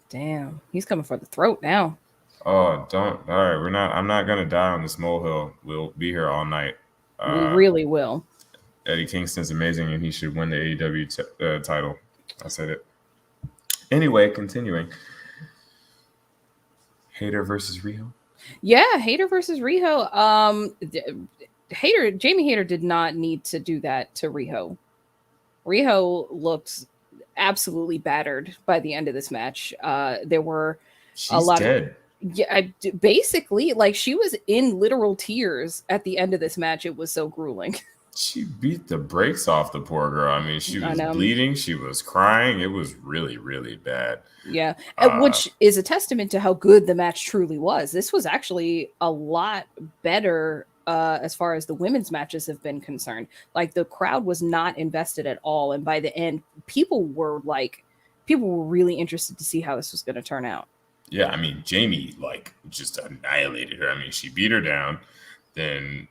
Damn, he's coming for the throat now. Oh, don't. All right, we're not. I'm not gonna die on this molehill. We'll be here all night. We really will. Eddie Kingston's amazing, and he should win the AEW title. I said it. Anyway, continuing. Hayter versus Riho. Yeah, Hayter versus Riho. Jamie Hayter did not need to do that to Riho. Riho looked absolutely battered by the end of this match. There were a lot dead. Basically, like she was in literal tears at the end of this match. It was so grueling. She beat the brakes off the poor girl. I mean, she I was know. bleeding. She was crying. It was really, really bad. Yeah, which is a testament to how good the match truly was. This was actually a lot better as far as the women's matches have been concerned. Like the crowd was not invested at all, and by the end, people were really interested to see how this was going to turn out. Yeah, I mean, Jamie like just annihilated her. I mean, she beat her down. Then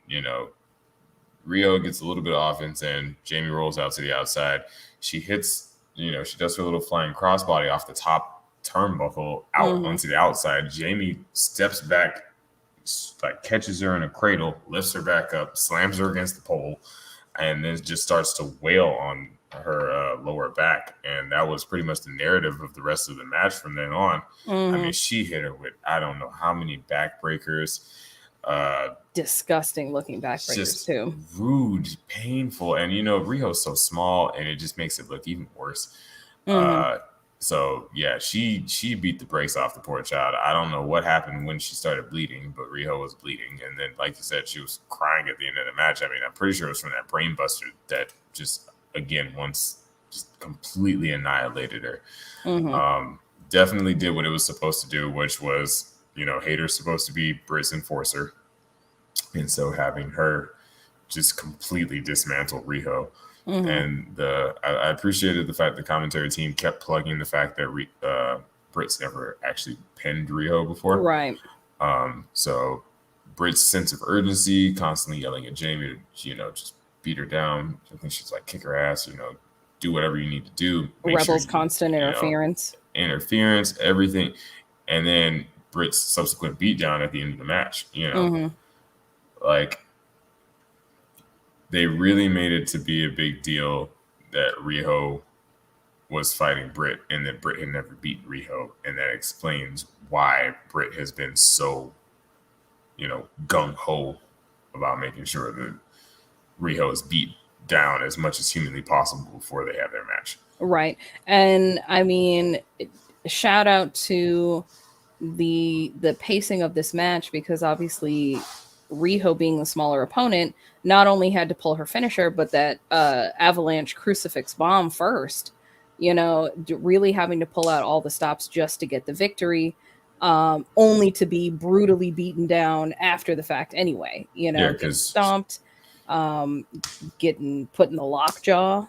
Riho gets a little bit of offense, and Jamie rolls out to the outside. She hits, she does her little flying crossbody off the top turnbuckle out onto the outside. Jamie steps back, like catches her in a cradle, lifts her back up, slams her against the pole, and then just starts to wail on her lower back. And that was pretty much the narrative of the rest of the match from then on. I mean, she hit her with I don't know how many backbreakers. Disgusting looking backbreakers too. Rude, painful, and Riho's so small, and it just makes it look even worse. So yeah, she beat the brakes off the poor child. I don't know what happened when she started bleeding, but Riho was bleeding, and then like you said, she was crying at the end of the match. I mean, I'm pretty sure it was from that brain buster that just completely annihilated her. Definitely did what it was supposed to do, which was Hayter's supposed to be Britt's enforcer. And so having her just completely dismantle Riho. And I appreciated the fact the commentary team kept plugging the fact that Britt's never actually pinned Riho before. Right. So Britt's sense of urgency, constantly yelling at Jamie to, just beat her down. I think she's like, kick her ass, do whatever you need to do. Rebel's constant interference. Interference, everything. And then Britt's subsequent beatdown at the end of the match, like they really made it to be a big deal that Riho was fighting Britt and that Britt had never beaten Riho. And that explains why Britt has been so, gung-ho about making sure that Riho is beat down as much as humanly possible before they have their match. Right. And I mean, shout out to the pacing of this match, because obviously Riho, being the smaller opponent, not only had to pull her finisher, but that avalanche crucifix bomb first, really having to pull out all the stops just to get the victory, only to be brutally beaten down after the fact anyway, getting stomped, getting put in the lockjaw.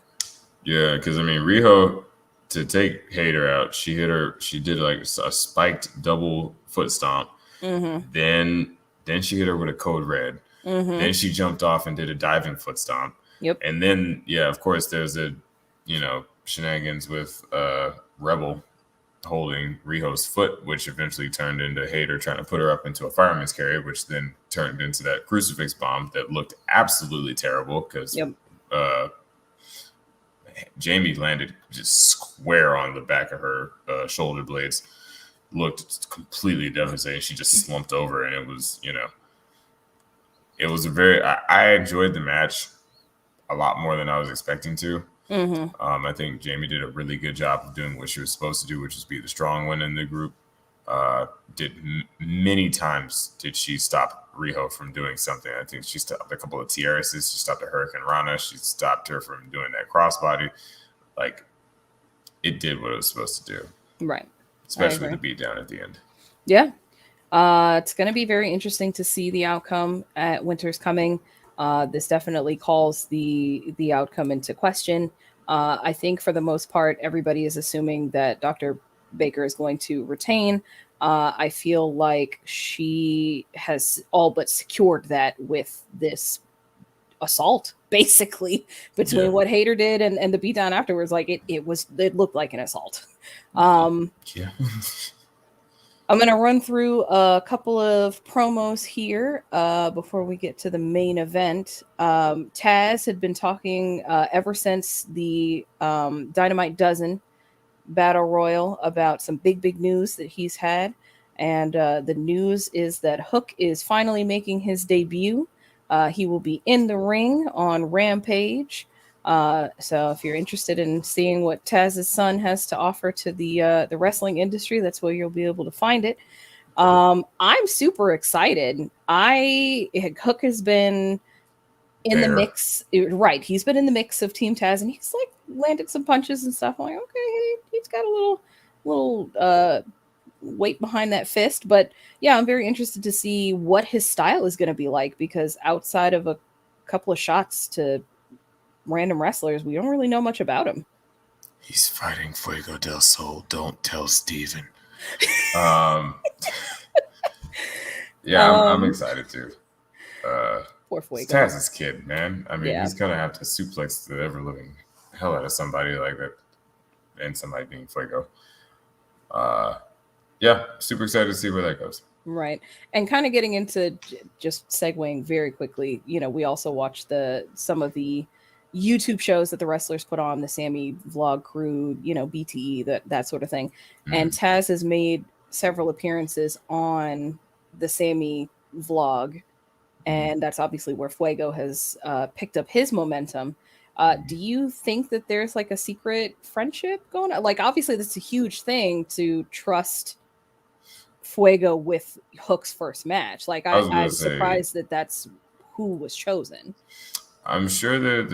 Yeah, because I mean, Riho, to take Hayter out, she did like a spiked double foot stomp. Then she hit her with a code red. Then she jumped off and did a diving foot stomp. Yep. And then, of course, there's shenanigans with Rebel holding Riho's foot, which eventually turned into Hayter trying to put her up into a fireman's carry, which then turned into that crucifix bomb that looked absolutely terrible because Jamie landed just square on the back of her shoulder blades. Looked completely devastating. She just slumped over, and it was, it was I enjoyed the match a lot more than I was expecting to. I think Jamie did a really good job of doing what she was supposed to do, which is be the strong one in the group. Many times did she stop Riho from doing something. I think she stopped a couple of TRSs. She stopped a Hurricane Rana. She stopped her from doing that crossbody. Like, it did what it was supposed to do. Right. Especially the beatdown at the end. Yeah. It's going to be very interesting to see the outcome at Winter's Coming. This definitely calls the outcome into question. I think for the most part, everybody is assuming that Dr. Baker is going to retain. I feel like she has all but secured that with this assault, basically, between what Hayter did and the beatdown afterwards. Like it looked like an assault. I'm going to run through a couple of promos here before we get to the main event. Taz had been talking ever since the Dynamite Dozen Battle Royal about some big news that he's had. And the news is that Hook is finally making his debut. He will be in the ring on Rampage. So if you're interested in seeing what Taz's son has to offer to the wrestling industry, that's where you'll be able to find it. I'm super excited. Hook has been in the mix, right? He's been in the mix of Team Taz, and he's like landed some punches and stuff. I'm like, okay, he's got a little weight behind that fist. But yeah, I'm very interested to see what his style is going to be like, because outside of a couple of shots to random wrestlers, we don't really know much about him. He's fighting Fuego del Sol. Don't tell Steven. Yeah, I'm excited too. Poor Fuego. It's Taz's kid, man. I mean, Yeah. he's gonna have to suplex the ever living hell out of somebody like that, and somebody being Fuego. Yeah, super excited to see where that goes. Right. And kind of getting into just segueing very quickly, you know, we also watched some of the YouTube shows that the wrestlers put on, the Sammy Vlog Crew, you know, BTE, that sort of thing. And Taz has made several appearances on the Sammy Vlog, and that's obviously where Fuego has picked up his momentum. Do you think that there's like a secret friendship going on? Like, obviously, that's a huge thing to trust Fuego with Hook's first match. Like, I'm surprised that that's who was chosen. I'm sure that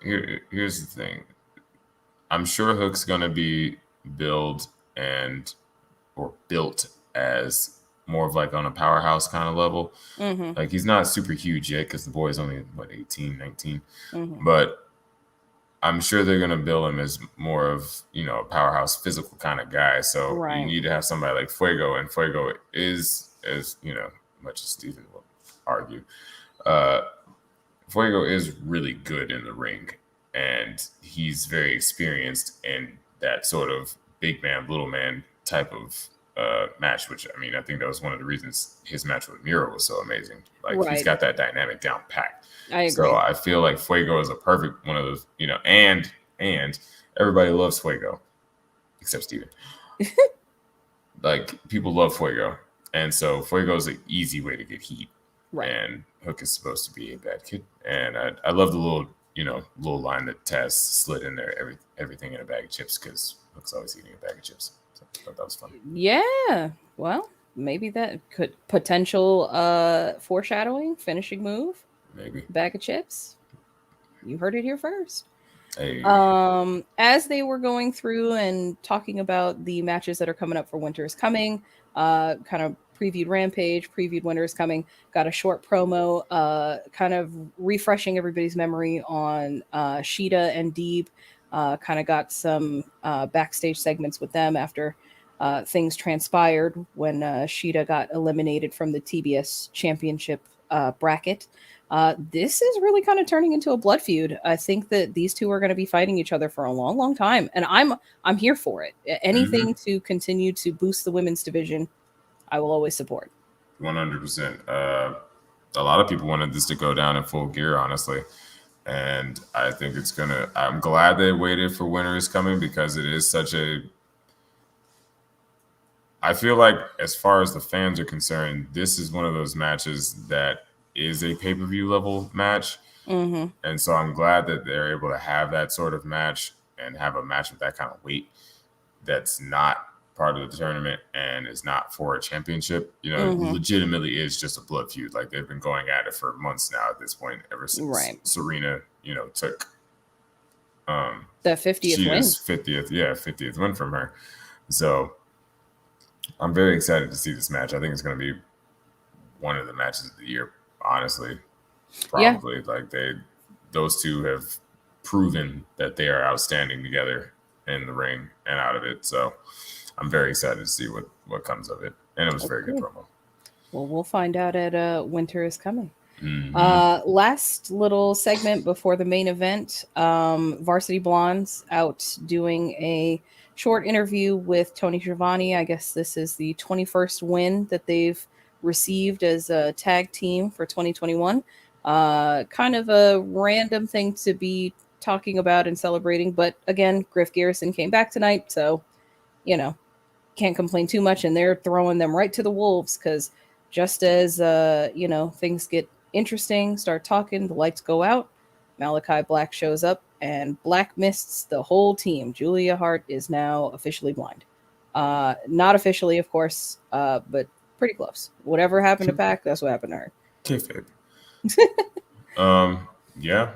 here's the thing. I'm sure Hook's gonna be built as more of like on a powerhouse kind of level. Like, he's not super huge yet because the boy's only 18, 19. But I'm sure they're gonna build him as more of, you know, a powerhouse physical kind of guy. So you need to have somebody like Fuego, and Fuego is, as you know, much as Steven will argue, Fuego is really good in the ring, and he's very experienced in that sort of big man, little man type of match, which, I mean, I think that was one of the reasons his match with Miro was so amazing. Like, he's got that dynamic down packed. I agree. So I feel like Fuego is a perfect one of those, you know, and everybody loves Fuego except Steven. Like, people love Fuego, and so Fuego is an easy way to get heat. Right. And Hook is supposed to be a bad kid, and I love the little line that Taz slid in there, everything in a bag of chips, because Hook's always eating a bag of chips. So I thought that was fun. Yeah. Well, maybe that could potential foreshadowing, finishing move. Maybe bag of chips. You heard it here first. Hey. As they were going through and talking about the matches that are coming up for Winter is Coming, kind of previewed Rampage, previewed Winter is Coming, got a short promo, kind of refreshing everybody's memory on Sheeta and Deeb. Kind of got some backstage segments with them after things transpired when Sheeta got eliminated from the TBS Championship bracket. This is really kind of turning into a blood feud. I think that these two are going to be fighting each other for a long, long time, and I'm here for it. Anything to continue to boost the women's division, I will always support. 100%. A lot of people wanted this to go down in Full Gear, honestly, and I think it's gonna. I'm glad they waited for Winter is Coming, because it is such a. I feel like, as far as the fans are concerned, this is one of those matches that is a pay-per-view level match. And so I'm glad that they're able to have that sort of match and have a match with that kind of weight that's not part of the tournament and is not for a championship. You know, it legitimately is just a blood feud. Like, they've been going at it for months now at this point, ever since Serena, you know, took the 50th win. 50th win from her. So I'm very excited to see this match. I think it's going to be one of the matches of the year, honestly. Probably. Like, those two have proven that they are outstanding together in the ring and out of it. So I'm very excited to see what comes of it. And it was a very good promo. Well, we'll find out at Winter is Coming. Last little segment before the main event. Varsity Blondes out doing a short interview with Tony Schiavone. I guess this is the 21st win that they've received as a tag team for 2021. Kind of a random thing to be talking about and celebrating, but again, Griff Garrison came back tonight, so you know, can't complain too much, and they're throwing them right to the wolves, because just as you know, things get interesting, start talking, the lights go out, Malachi Black shows up and Black mists the whole team. Julia Hart is now officially blind. Not officially, of course, but pretty close. Whatever happened to Pac, that's what happened to her. Kayfabe. Yeah,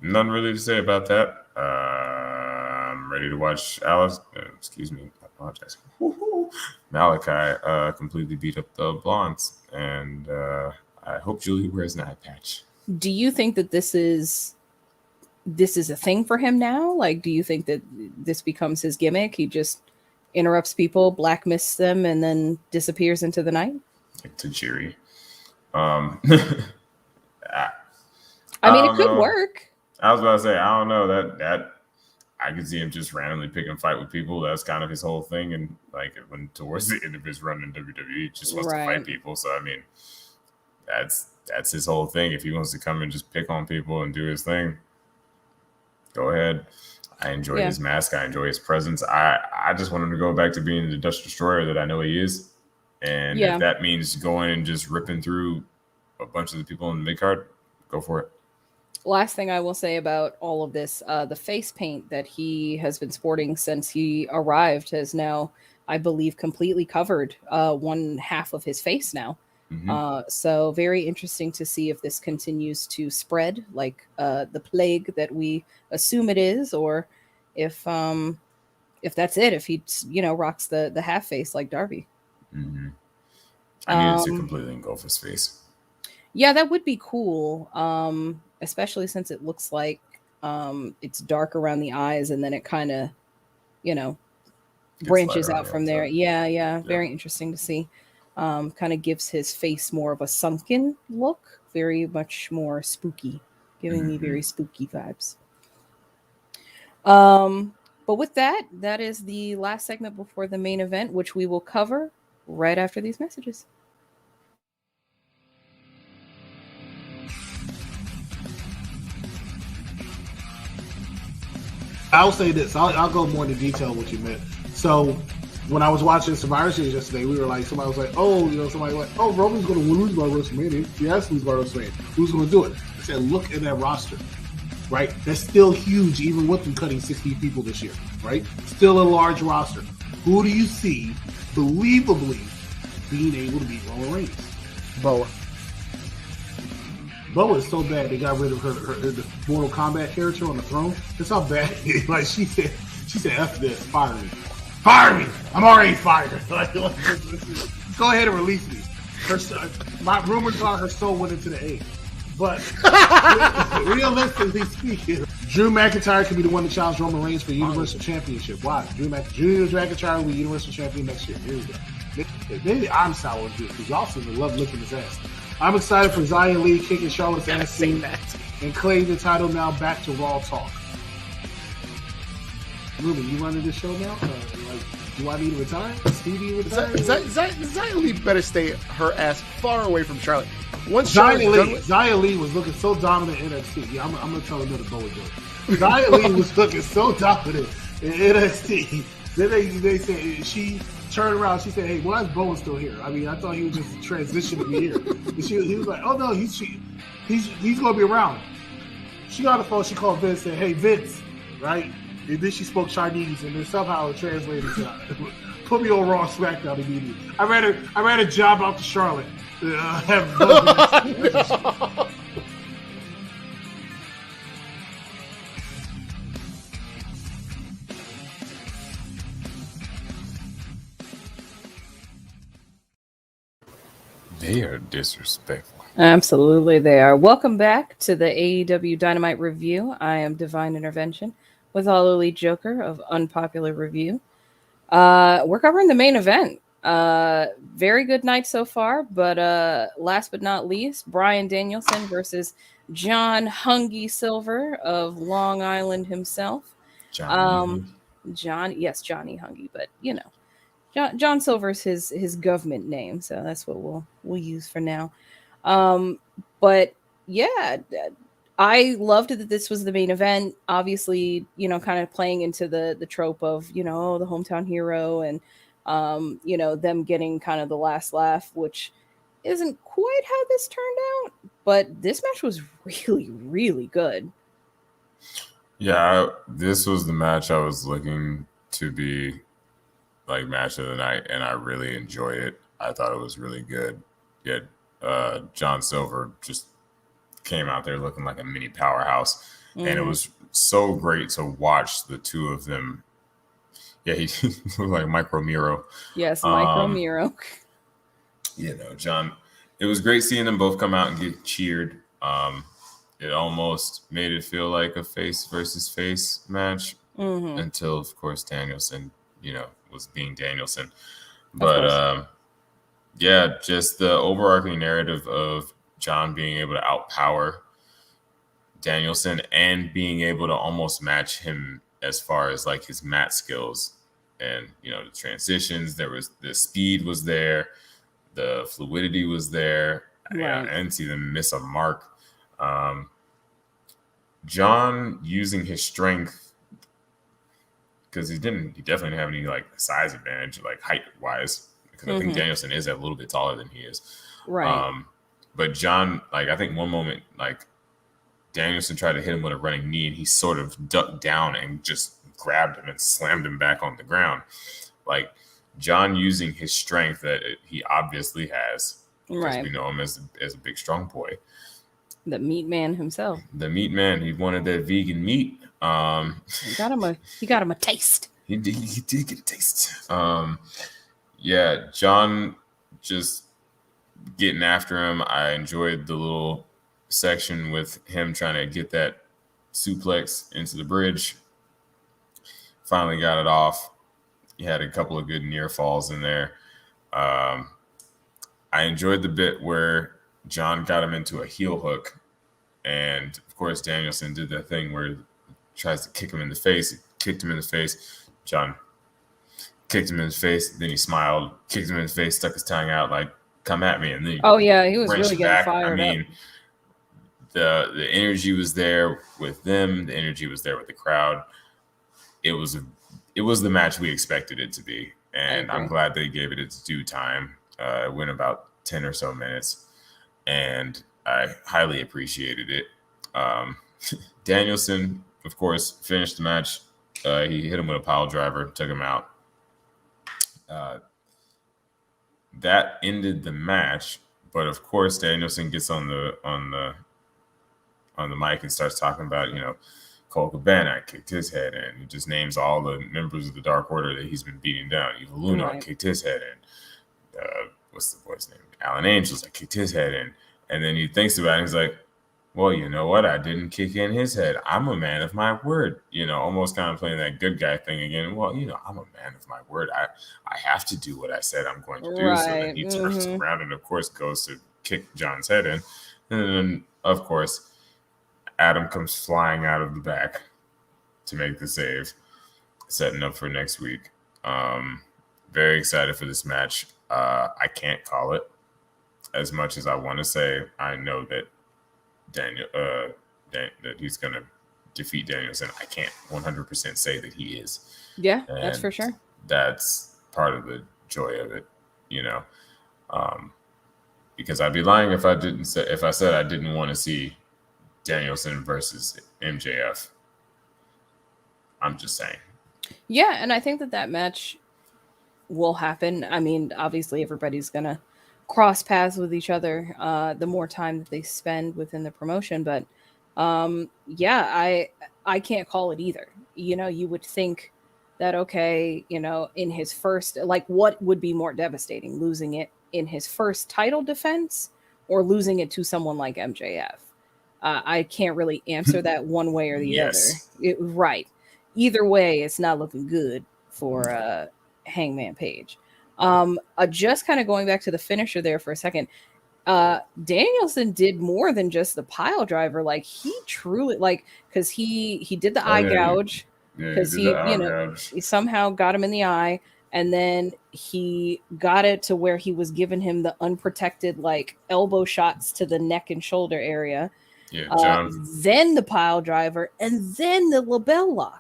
nothing really to say about that. I'm ready to watch Alice. Excuse me, I apologize. Malachi completely beat up the blondes, and I hope Julie wears an eye patch. Do you think that this is a thing for him now? Like, do you think that this becomes his gimmick? He just interrupts people, black mists them, and then disappears into the night? Like Tajiri. I mean, it could work. I was about to say, I don't know that I could see him just randomly pick and fight with people. That's kind of his whole thing. And like when towards the end of his run in WWE, he just wants to fight people. So I mean, that's his whole thing. If he wants to come and just pick on people and do his thing, go ahead. I enjoy his mask. I enjoy his presence. I just want him to go back to being the Dutch Destroyer that I know he is. And if that means going and just ripping through a bunch of the people in the mid card, go for it. Last thing I will say about all of this, the face paint that he has been sporting since he arrived has now, I believe, completely covered one half of his face now. Mm-hmm. So very interesting to see if this continues to spread like the plague that we assume it is, or if that's it, if he rocks the half face like Darby. Mm-hmm. I need to completely engulf his face. Yeah, that would be cool. Especially since it looks like it's dark around the eyes, and then it kind of, branches out from there. Yeah. Very interesting to see. Kind of gives his face more of a sunken look, very much more spooky, giving me very spooky vibes. But with that is the last segment before the main event, which we will cover right after these messages. I'll say this. I'll go more into detail what you meant. So when I was watching Survivor Series yesterday, we were like, somebody was like, Roman's going to lose by WrestleMania. He has to lose by WrestleMania. Who's going to do it? I said, look at that roster, right? That's still huge, even with them cutting 60 people this year, right? Still a large roster. Who do you see believably being able to beat Roman Reigns? Boa. Boa is so bad they got rid of her the Mortal Kombat character on the throne. That's how bad it is. Like she said, F this, fire me. Fire me! I'm already fired. Go ahead and release me. My rumors are her soul went into the egg. But realistically speaking, Drew McIntyre could be the one to challenge Roman Reigns for the Universal Championship. Why? Drew McIntyre will be Universal Champion next year. Here we go. Maybe I'm sour with this because y'all seem to love licking his ass. I'm excited for Xia Li kicking Charlotte's ass and claim the title now back to Raw Talk. Ruben, you running this show now? Do I need to retire? Stevie retire? Xia Li better stay her ass far away from Charlotte. Once Xia Li was looking so dominant in NXT. Yeah, I'm going to tell another Boa joke. Xia Li was looking so dominant in NXT. Then they said she turned around. She said, "Hey, why is Bowen still here? I mean, I thought he was just transitioning to be here." And he was like, "Oh no, he's going to be around." She got on the phone. She called Vince and said, "Hey, Vince, right?" And then she spoke Chinese, and then somehow it translated to put me on Raw SmackDown immediately. I ran a job out to Charlotte. No. They are disrespectful. Absolutely, they are. Welcome back to the AEW Dynamite review. I am Divine Intervention with All Elite Joker of Unpopular Review. We're covering the main event. Very good night so far, but last but not least, Bryan Danielson versus John Hungy Silver of Long Island himself. Johnny Hungy, but John Silver's his government name, so that's what we'll use for now. But yeah, I loved that this was the main event. Obviously, kind of playing into the trope of the hometown hero and them getting kind of the last laugh, which isn't quite how this turned out. But this match was really, really good. Yeah, this was the match I was looking to be like match of the night, and I really enjoyed it. I thought it was really good. Yet John Silver just came out there looking like a mini powerhouse. Mm-hmm. And it was so great to watch the two of them. Yeah, he looked like Micro Miro. Yes, Micro Miro. You know, John, it was great seeing them both come out and get cheered. It almost made it feel like a face versus face match until, of course, Danielson, you know, was being Danielson. But yeah, just the overarching narrative of John being able to outpower Danielson and being able to almost match him as far as like his mat skills and, you know, the transitions. There was the speed was there, the fluidity was there. Right. I didn't see them miss a mark. John using his strength, because he definitely didn't have any like size advantage, like height wise, because I think Danielson is a little bit taller than he is. Right. But John, like, I think one moment, like, Danielson tried to hit him with a running knee, and he sort of ducked down and just grabbed him and slammed him back on the ground. Like, John using his strength that he obviously has, because we know him as a big, strong boy. The meat man himself. The meat man. He wanted that vegan meat. He got him a taste. He did get a taste. Yeah, John just getting after him. I enjoyed the little section with him trying to get that suplex into the bridge. Finally got it off. He had a couple of good near falls in there. I enjoyed the bit where John got him into a heel hook. And, of course, Danielson did that thing where he tries to kick him in the face. He kicked him in the face. John kicked him in his face. Then he smiled, kicked him in the face, stuck his tongue out like, come at me. And then he was really getting fired up. The energy was there with them. The energy was there with the crowd. It was the match we expected it to be. And I'm glad they gave it its due time. It went about 10 or so minutes. And I highly appreciated it. Danielson, of course, finished the match. He hit him with a pile driver, took him out. That ended the match, but of course, Danielson gets on the mic and starts talking about, you know, Cole Cabana kicked his head in. He just names all the members of the Dark Order that he's been beating down. Evil Luna kicked his head in. What's the boy's name? Alan Angels, kicked his head in. And then he thinks about it. And he's like, well, you know what? I didn't kick in his head. I'm a man of my word. You know, almost kind of playing that good guy thing again. Well, you know, I'm a man of my word. I have to do what I said I'm going to do. Right. So then he turns around and, of course, goes to kick John's head in. And then, of course, Adam comes flying out of the back to make the save, setting up for next week. Very excited for this match. I can't call it as much as I want to say. I know that that he's going to defeat Danielson. I can't 100% say that he is. Yeah, and that's for sure. That's part of the joy of it, you know. Because I'd be lying if I said I didn't want to see Danielson versus MJF. I'm just saying. Yeah, and I think that match will happen. I mean, obviously everybody's going to cross paths with each other the more time that they spend within the promotion, but I can't call it either. You know, you would think that, okay, you know, in his first, like, what would be more devastating, losing it in his first title defense or losing it to someone like MJF? I can't really answer that one way or the other. Right. Either way, it's not looking good for Hangman Page. Just kind of going back to the finisher there for a second, Danielson did more than just the pile driver. Like, he truly, like, because he did the eye gouge, because he somehow got him in the eye, and then he got it to where he was giving him the unprotected, like, elbow shots to the neck and shoulder area. Then the pile driver, and then the label lock.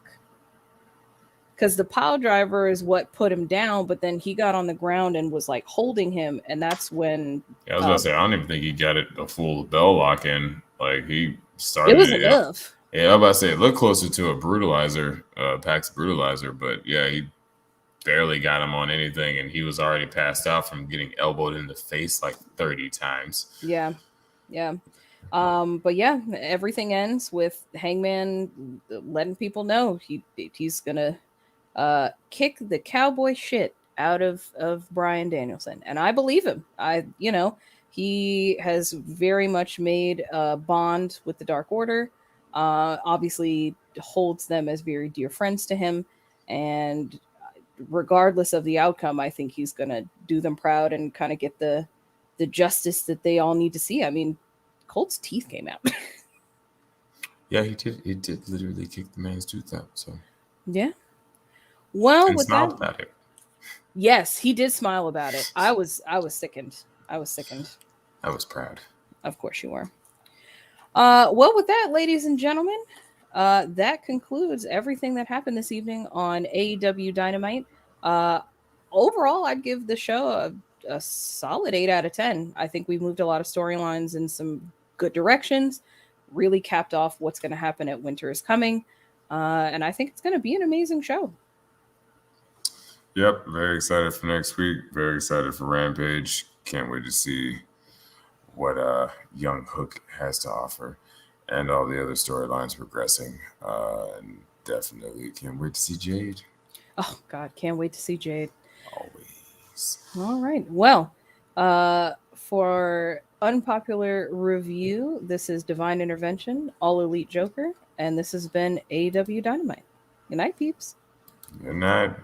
Because the pile driver is what put him down, but then he got on the ground and was like holding him, and that's when. Yeah, I was about to say, I don't even think he got it a full bell lock in. Like, he started. It was enough. Yeah, I was about to say it looked closer to a brutalizer, Pax brutalizer, but yeah, he barely got him on anything, and he was already passed out from getting elbowed in the face like 30 times. Yeah. Yeah. But yeah, everything ends with Hangman letting people know he's gonna kick the cowboy shit out of Bryan Danielson, and I believe him. He has very much made a bond with the Dark Order. Obviously, holds them as very dear friends to him, and regardless of the outcome, I think he's gonna do them proud and kind of get the justice that they all need to see. I mean, Colt's teeth came out. Yeah, he did. He did literally kick the man's tooth out. So Yeah. Well, and with smiled that, about it. yes, he did smile about it. I was sickened. I was sickened. I was proud. Of course you were. Well, with that, ladies and gentlemen, that concludes everything that happened this evening on AEW Dynamite. Overall, I'd give the show a solid 8 out of 10. I think we moved a lot of storylines in some good directions, really capped off what's going to happen at Winter is Coming. And I think it's going to be an amazing show. Yep, very excited for next week. Very excited for Rampage. Can't wait to see what Young Hook has to offer and all the other storylines progressing. And definitely can't wait to see Jade. Oh, God, can't wait to see Jade. Always. All right. Well, for unpopular review, this is Divine Intervention, All Elite Joker, and this has been AEW Dynamite. Good night, peeps. Good night.